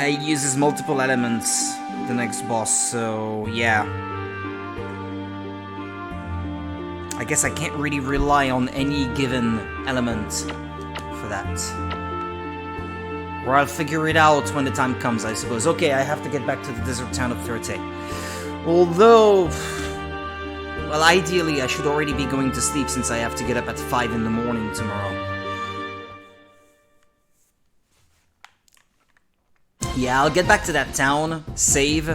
S1: It uses multiple elements, the next boss, so yeah. I guess I can't really rely on any given element for that. Or I'll figure it out when the time comes, I suppose. Okay, I have to get back to the desert town of Ferté. Although, well, ideally I should already be going to sleep since I have to get up at 5 in the morning tomorrow. Yeah, I'll get back to that town, save,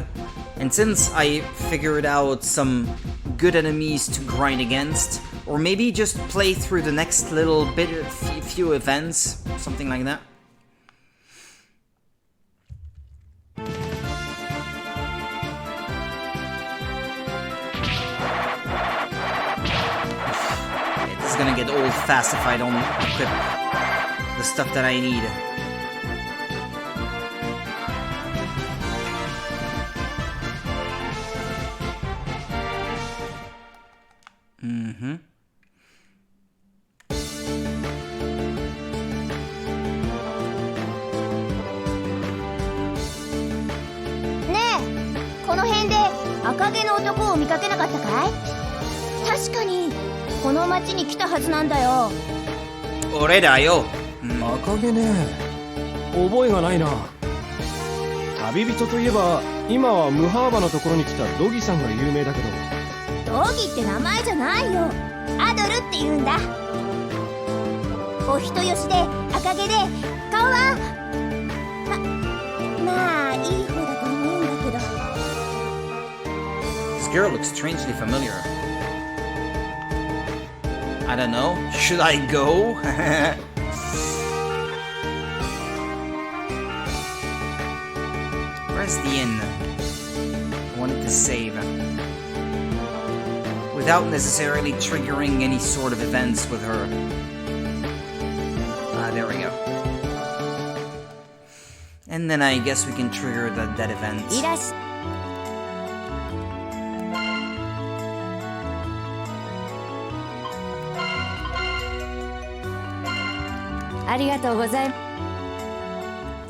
S1: and since I figured out some good enemies to grind against, or maybe just play through the next little bit of few events, something like that. This is gonna get old fast if I don't equip the stuff that I need.
S9: 赤毛の男を見かけなかったかい？確かにこの町に来たはずなんだよ。
S1: 俺だよ。
S11: 赤毛ね、覚えがないな。旅人といえば今はムハーバのところに来たドギさんが有名だけど。
S9: ドギって名前じゃないよ。アドルって言うんだ。お人よしで赤毛で顔はまあいい方だと思うんだけど。
S1: This girl looks strangely familiar. I don't know. Should I go? Where's the inn? wanted to save. Without necessarily triggering any sort of events with her. There we go. And then I guess we can trigger that event.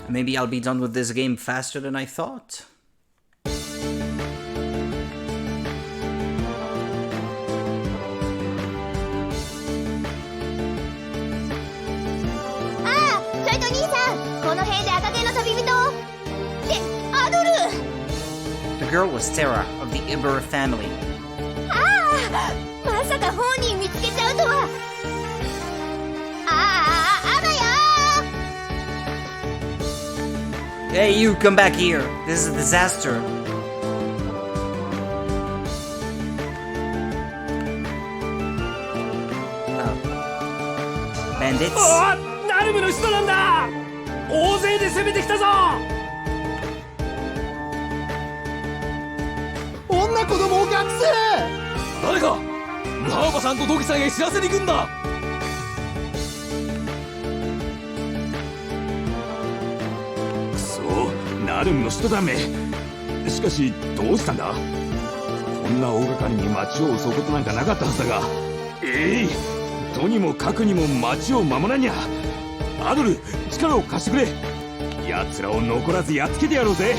S1: Maybe I'll be done with this game faster than I thought. The girl was Terra of the Iber family. Hey, you, come back here. This is a disaster. Oh. Bandits?
S11: ナルムの人なんだ。大勢で攻めてきたぞ。
S10: 女子供を学生。
S5: 誰かムハーバさんとドキさんへ知らせに行くんだ。
S7: くそ、ナルムの人だめ。しかしどうしたんだ。こんな大掛かりに町を襲うことなんかなかったはずだが。とにもかくにも町を守らにゃ。アドル、力を貸してくれ。奴らを残らずやっつけてやろうぜ。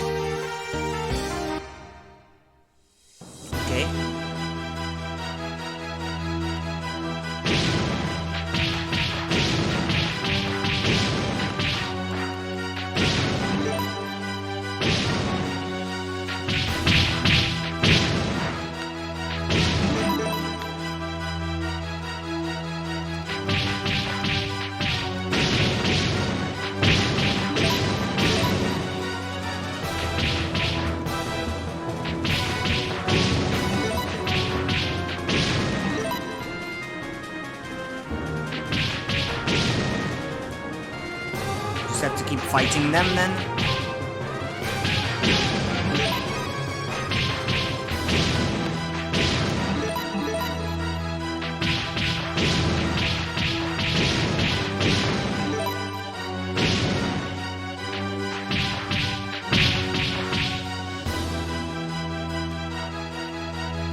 S1: Just have to keep fighting them then?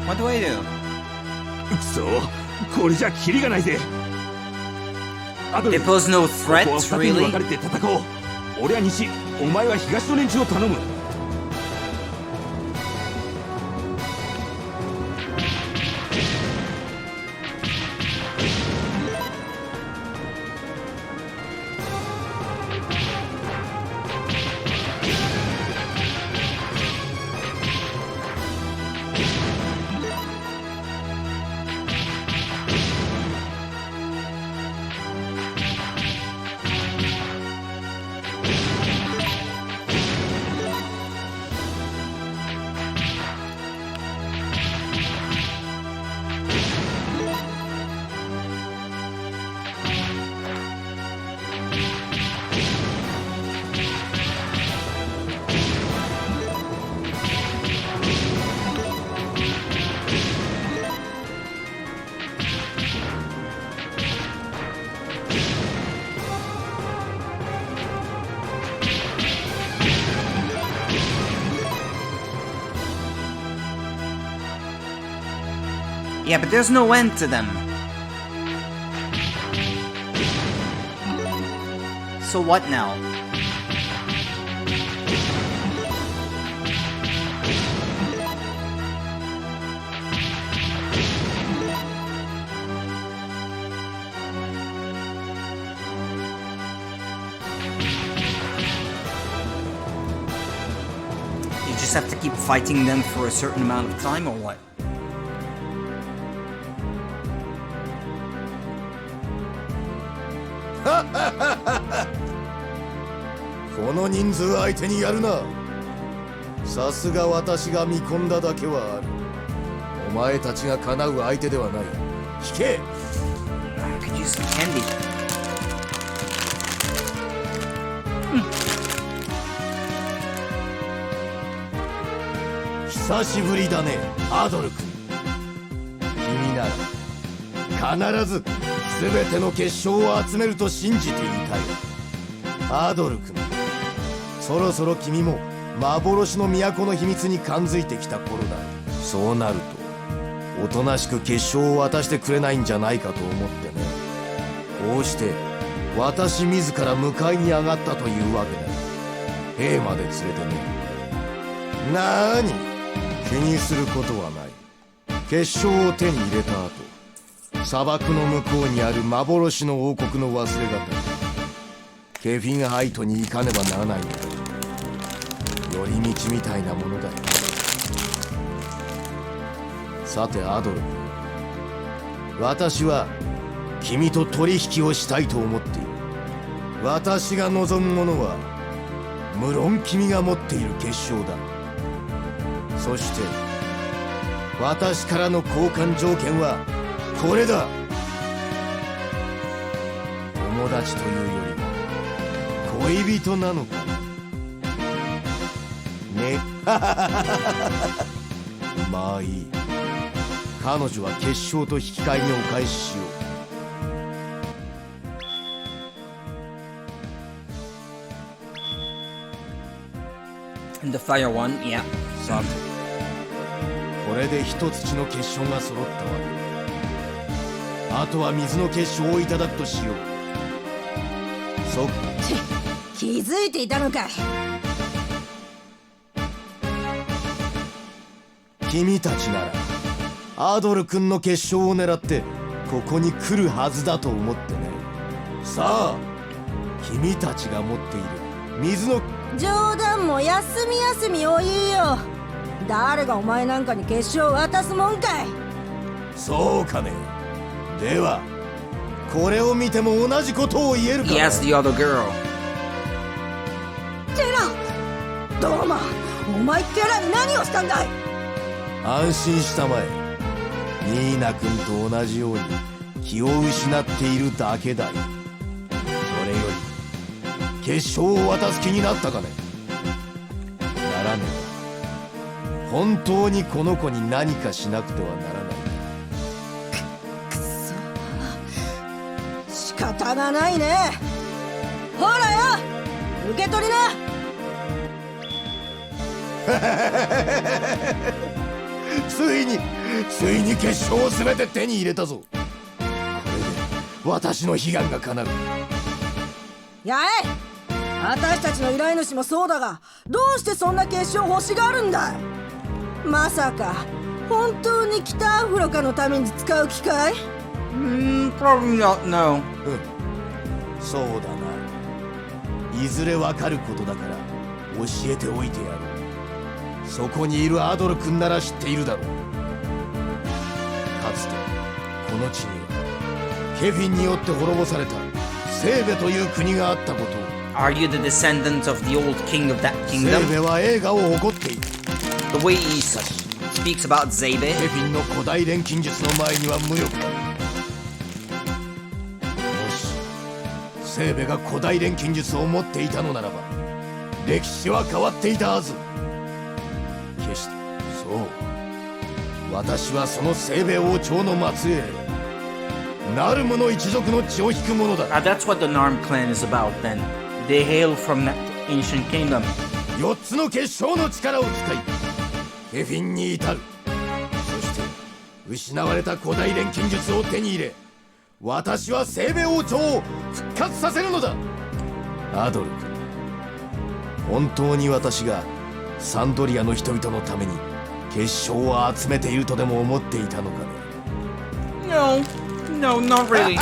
S1: What do I do?
S7: くそ、これじゃキリがないぜ。
S1: They pose no threat,
S7: ここは二手に
S1: really?
S7: 分かれて戦おう。俺は西、お前は東の連中を頼む。
S1: Yeah, but there's no end to them. So what now? You just have to keep fighting them for a certain amount of time, or what?
S5: この人数相手にやるな。さすが私が見込んだだけはある。お前たちがかなう相手ではない。引け。
S1: I could use some candy.
S5: 引久しぶりだね、アドル君。君なら必ず全ての結晶を集めると信じていたよ。アドル君、そろそろ君も幻の都の秘密に感づいてきた頃だ。そうなるとおとなしく結晶を渡してくれないんじゃないかと思ってね。こうして私自ら迎えに上がったというわけだよ。兵まで連れてね。なーに、気にすることはない。結晶を手に入れた後、砂漠の向こうにある幻の王国の忘れ方、ケフィンハイトに行かねばならないんだ。寄り道みたいなものだよ。さてアドル君、私は君と取引をしたいと思っている。私が望むものは無論君が持っている結晶だ。そして私からの交換条件はこれだ。友達というより恋人なのかね。まあいい。彼女は結晶と引き換えにお返ししよう。
S1: And the fire one, yeah.
S5: さて、これで一つの結晶が揃ったわけ。あとは水の結晶をいただくとしよう。そっか。
S4: 気づいていたのかい。
S5: 君たちならアドル君の結晶を狙ってここに来るはずだと思ってね。さあ、君たちが持っている水の。
S4: 冗談も休み休みお言いよ。誰がお前なんかに結晶を渡すもんかい。
S5: そうかね。ではこれを見ても同じことを言えるかな。
S1: He asked the other girl.
S4: テラ、ドーマ、お前テラに何をしたんだい。
S5: 安心したまえ。ニーナ君と同じように気を失っているだけだよ。それより結晶を渡す気になったかね。ならねば本当にこの子に何かしなくてはならない。
S4: くそ、仕方がないね。ほらよ、受け取りな。
S5: ついに結晶を全て手に入れたぞ。これで私の悲願が叶う。
S4: やえ、私たちの依頼主もそうだが、どうしてそんな結晶欲しがるんだい。まさか本当に北アフリカのために使う機会？
S1: Probably not, no.
S5: そうだな。いずれわかることだから教えておいてやろう。そこにいるアドル君なら知っているだろう。かつてこの地にはケフィンによって滅ぼされたセーベという国があったことを。
S1: Are you the descendant of the old king of that
S5: セ
S1: kingdom?
S5: ーベは栄華を誇っている。
S1: The way he speaks about Zebe.
S5: ケフィンの古代錬金術の前には無力だ。もしセーベが古代錬金術を持っていたのならば歴史は変わっていたはず。決してそう。私はそのセーベ王朝の末裔ナルムの一族の血を引くものだ。
S1: That's what the Narm clan is about then. They hail from that ancient kingdom.
S5: 4つの結晶の力を使いケフィンに至る。そして失われた古代錬金術を手に入れ私はセーベ王朝を復活させるのだ。アドル君、本当に私がサンドリアの人々のために結晶を集めているとでも思っていたのかね。
S1: No, not really.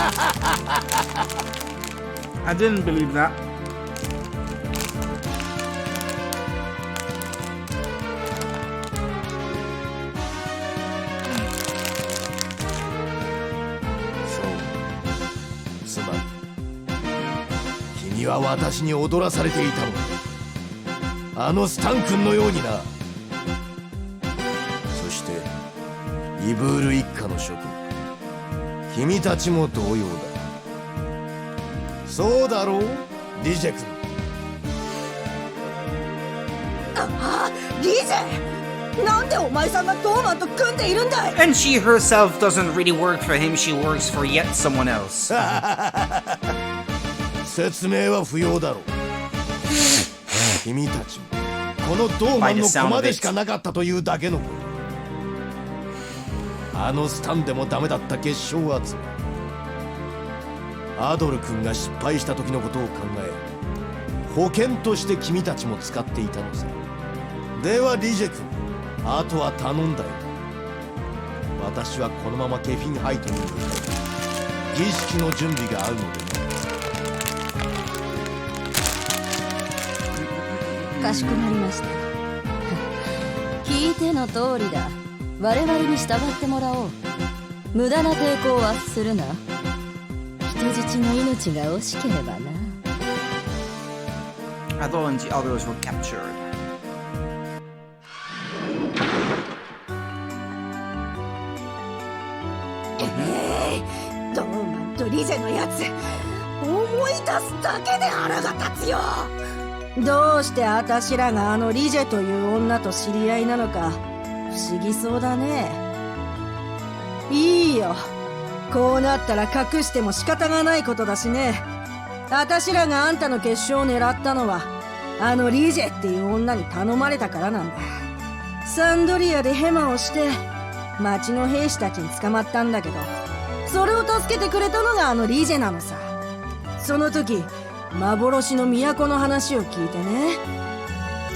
S1: I didn't believe that.
S5: そう、つまり君は私に踊らされていたのだ。あのスタン君のようにな。そしてイブール一家の諸君、君たちも同様だ。そうだろう、リジェ君。
S4: ああ、リジェ、なんでお前さんがドーマンと組んでいるんだい。
S1: And she herself doesn't really work for him, she works for yet someone else.
S5: 説明は不要だろう。君たちもこのドーマンの駒でしかなかったというだけのこと。あのスタンでもダメだった決勝集め、アドル君が失敗した時のことを考え、保険として君たちも使っていたのさ。ではリジェ君、あとは頼んだよ。私はこのままケフィンハイトに向かう儀式の準備があるのでね。
S12: かしこまりました。聞いての通りだ。我々に従ってもらおう。無駄な抵抗はするな。人質の命が惜しければな。
S1: Adol and the others were captured.
S4: ドーマンとリゼのやつ、思い出すだけで腹が立つよ。どうしてあたしらがあのリジェという女と知り合いなのか不思議そうだね。いいよ、こうなったら隠しても仕方がないことだしね。あたしらがあんたの決勝を狙ったのはあのリジェっていう女に頼まれたからなんだ。サンドリアでヘマをして町の兵士たちに捕まったんだけど、それを助けてくれたのがあのリジェなのさ。その時幻の都の話を聞いてね、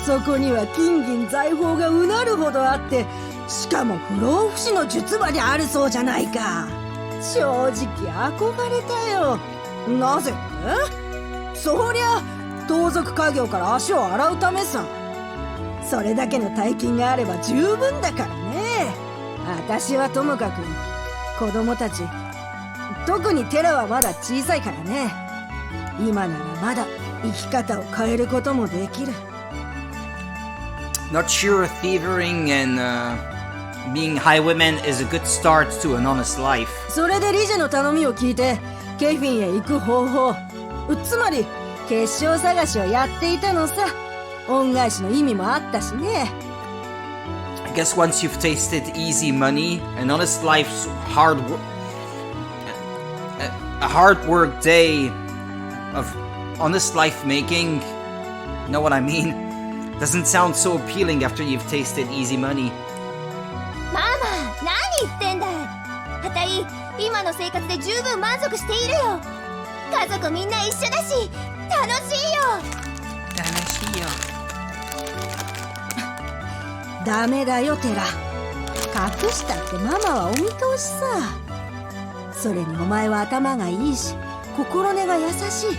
S4: そこには金銀財宝がうなるほどあって、しかも不老不死の術まであるそうじゃないか。正直憧れたよ。なぜって？そりゃ盗賊家業から足を洗うためさ。それだけの大金があれば十分だからね。私はともかく子供たち、特にテラはまだ小さいからね、今ならまだ生き方を変えることもできる。
S1: Not sure thieving and being highwayman is a good start to an honest life.
S4: それでリジェの頼みを聞いてケフィンへ行く方法、つまり結晶探しをやっていたのさ。恩返しの意味もあったしね。
S1: I guess once you've tasted easy money, an honest life's a hard work day of honest life making, know what I mean? Doesn't sound so appealing after you've tasted easy money.
S9: ママ、何言ってんだい。あたい、今の生活で十分満足しているよ。家族みんな一緒だし、楽しいよ。
S1: 楽しいよ。
S4: ダメだよテラ、隠したってママはお見通しさ。それにお前は頭がいいし心根が優しい。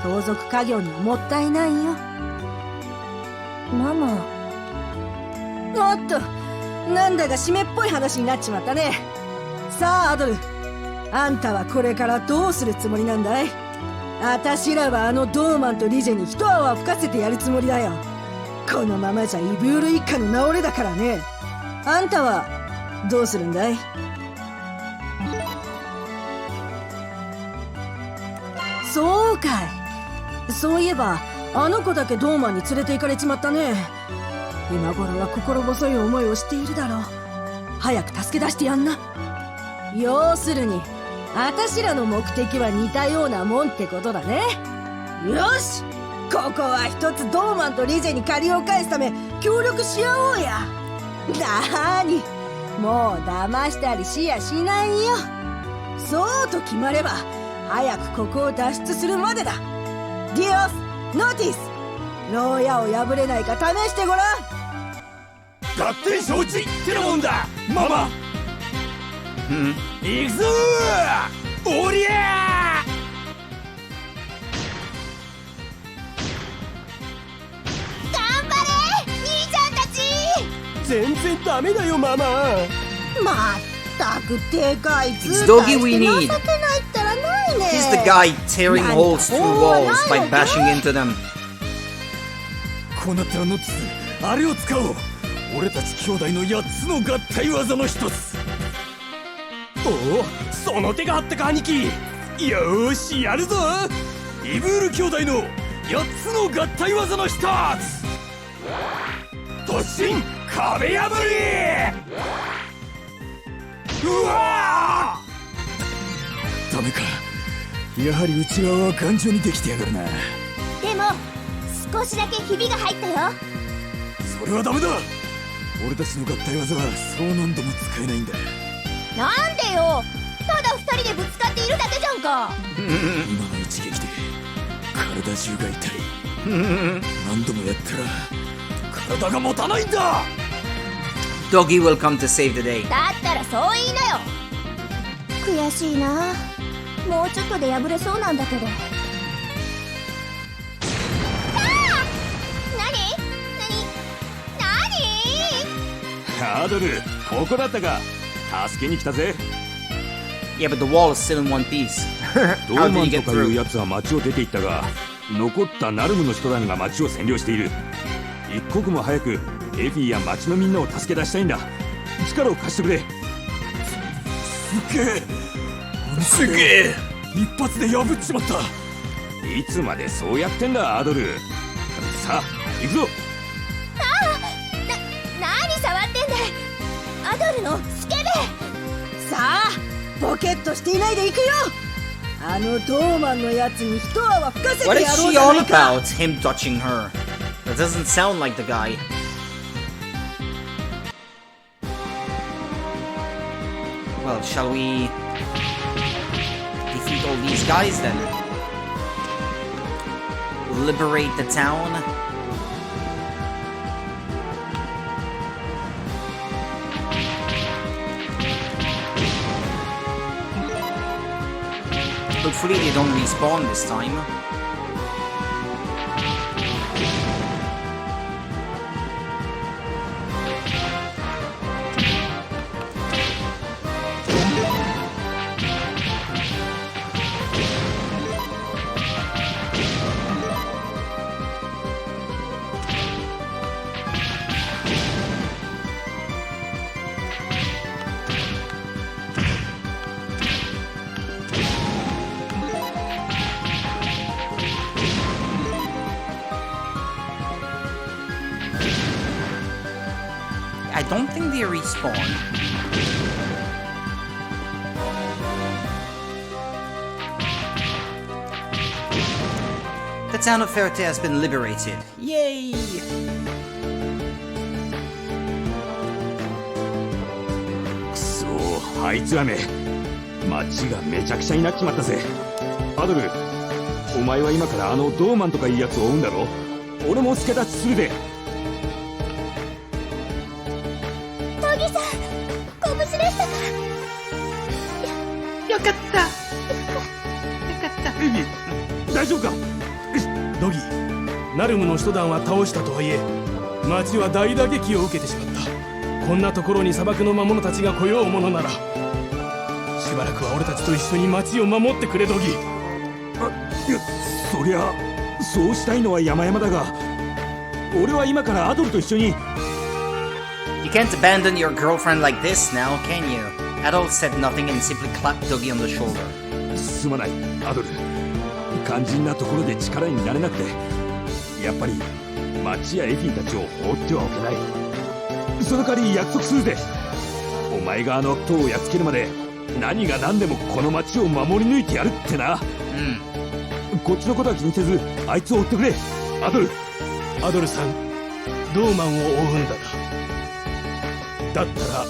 S4: 盗賊家業にはもったいないよ。
S12: ママ。
S4: おっと、なんだか締めっぽい話になっちまったね。さあアドル、あんたはこれからどうするつもりなんだい？あたしらはあのドーマンとリジェに一泡吹かせてやるつもりだよ。このままじゃイブール一家の名折れだからね。あんたはどうするんだい？そうかい。そういえばあの子だけドーマンに連れて行かれちまったね。今頃は心細い思いをしているだろう。早く助け出してやんな。要するにあたしらの目的は似たようなもんってことだね。よし、ここは一つドーマンとリジェに借りを返すため協力し合おうや。なーに、もう騙したりしやしないよ。そうと決まれば早くここを脱出するまでだ。ディオス、ノーティス、牢屋を破れないか試してごらん。
S11: 勝手承知ってなもんだ、ママ。行くぞー、おりゃー。
S9: 頑張れ兄ちゃんたち。
S11: 全然ダメだよママ。
S4: まったくでかい図
S1: It's
S4: 体
S1: Doggy
S4: し
S1: we
S4: て情
S1: need.
S4: けないったらないね。
S1: He's the guy tearing holes through walls by bashing into them.
S11: こうなったらノッツ、あれを使おう。俺たち兄弟の8つの合体技の一つ。おお、その手があったか兄貴。よーしやるぞ。イブール兄弟の8つの合体技の一つ。突進壁破り。うわー、ダメか。やはり内側は頑丈にできてやがるな。
S9: でも少しだけひびが入ったよ。
S11: それはダメだ。俺たちの合体技はそう何度も使えないんだ。
S9: なんでよ、ただ二人でぶつかっているだけじゃんか。
S11: 今の一撃で体中が痛い。何度もやったら体が持たないんだ。
S1: Doggy will come to save the day.
S9: だったらそう言いなよ。悔しいな。もうちょっとで破れそうなんだけど。ああ、何
S11: アドル、ここだったか。助けに来たぜ。
S1: Yeah, but the wall is still in one piece.
S7: ドーマンとかいうやつは町を出て行ったが、残ったナルムの人らが町を占領している。一刻も早くエフィや町のみんなを助け出したいんだ。力を貸してくれ。
S11: すげえ。一発で破っちまった。
S7: いつまでそうやってんだアドル。さあ行くぞ。
S9: 何触ってんだい、アドルのスケベ。
S4: さあボケっとしていないで行くよ。あのドーマンのやつに一泡吹かせてや
S1: What
S4: ろ
S1: is
S4: う
S1: she
S4: じゃ
S1: all
S4: ないか。
S1: about? Him touching her. That doesn't sound like the guy. Well, shall we defeat all these guys then? Liberate the town? Hopefully they don't respawn this time. I don't think they respawn. The town of Ferte has been liberated. Yay!
S7: くそー、あいつらめ。町がめちゃくちゃになっちまったぜ。アドル、お前は今からあのドーマンとかいうやつを追うんだろ。俺も助太刀するで。
S9: トギさん、ご無事でしたか。
S1: よかった。
S7: エビ、大丈夫か。
S11: ドギ、ナルムの一団は倒したとはいえ、町は大打撃を受けてしまった。こんなところに砂漠の魔物たちが来ようものなら、しばらくは俺たちと一緒に町を守ってくれ、ドギ。
S7: いや、そりゃそうしたいのは山々だが、俺は今からアドルと一緒に。
S1: You can't abandon your girlfriend like this now, can you? Adol said nothing and simply clapped Dougie on the shoulder.
S7: すまない、アドル。肝心なところで力になれなくて、やっぱり町やエフィたちを放ってはおけない。その代わり約束するぜ。お前があの塔をやっつけるまで何が何でもこの町を守り抜いてやるってな。こっちのことは気にせずあいつを追ってくれ、アドル。
S11: アドルさん、ドーマンを追うんだが、だったら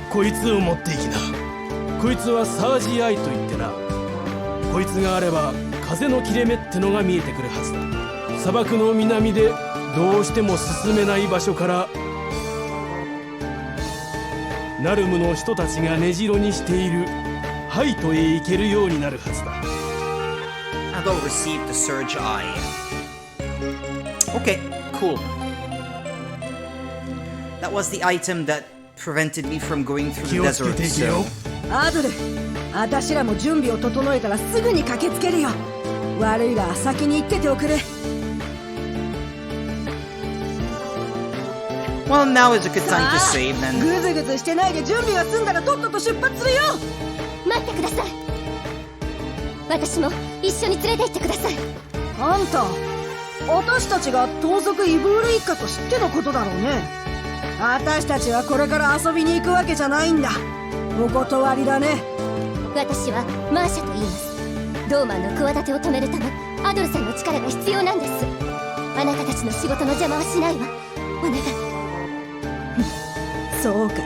S11: こいつを持っていきな。こいつはサージアイと言ってな、こいつがあれば風の切れ目ってのが見えてくるはずだ。砂漠の南でどうしても進めない場所からナルムの人たちが根城にしているハイトへ行けるようになるはずだ。
S1: Adol received the Surge Eye. Okay, cool. That was the item that prevented me from going through the desert, so...
S4: アドル、あたしらも準備を整えたらすぐに駆けつけるよ。悪いが先に行ってておくれ。
S1: Well, now is a good time to save then.
S4: ぐずぐずしてないで準備が済んだらとっとと出発するよ。
S9: 待ってください。私も一緒に連れて行ってください。
S4: あんた、私たちが盗賊イブール一家と知ってのことだろうね。私たちはこれから遊びに行くわけじゃないんだ。お断りだね。
S9: 私はマーシャと言います。ドーマンの企てを止めるためアドルさんの力が必要なんです。あなたたちの仕事の邪魔はしないわ。お願い。
S4: そうかい。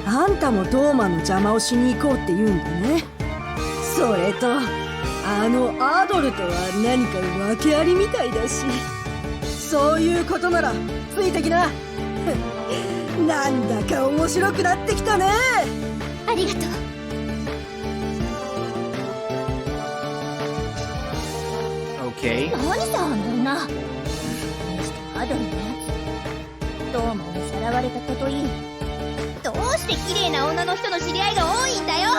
S4: あんたもドーマンの邪魔をしに行こうって言うんだね。それとあのアドルとは何か訳ありみたいだし、そういうことならついてきな。なんだか面白くなってきたね。
S9: ありがとう。
S1: Okay.
S9: 何さあの女。にしてアドルのやつ。ドーマンにさらわれたこといい。どうして綺麗な女の人の知り合いが多いんだよ。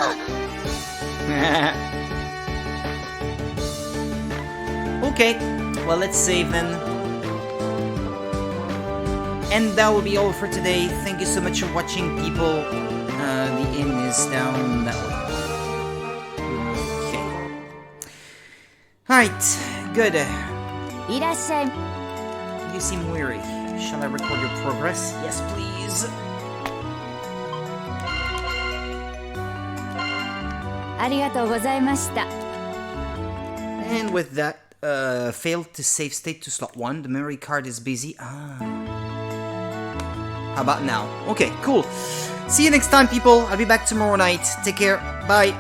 S1: Okay, well, let's save then. And that will be all for today. Thank you so much for watching, people. The inn is down that way. Okay. Alright, good.
S6: いらっしゃい。
S1: You seem weary. Shall I record your progress? Yes, please.
S6: ありがとうございました。
S1: And with that, failed to save state to slot 1. The memory card is busy. Ah. How about now? Okay, cool. See you next time, people. I'll be back tomorrow night. Take care. Bye.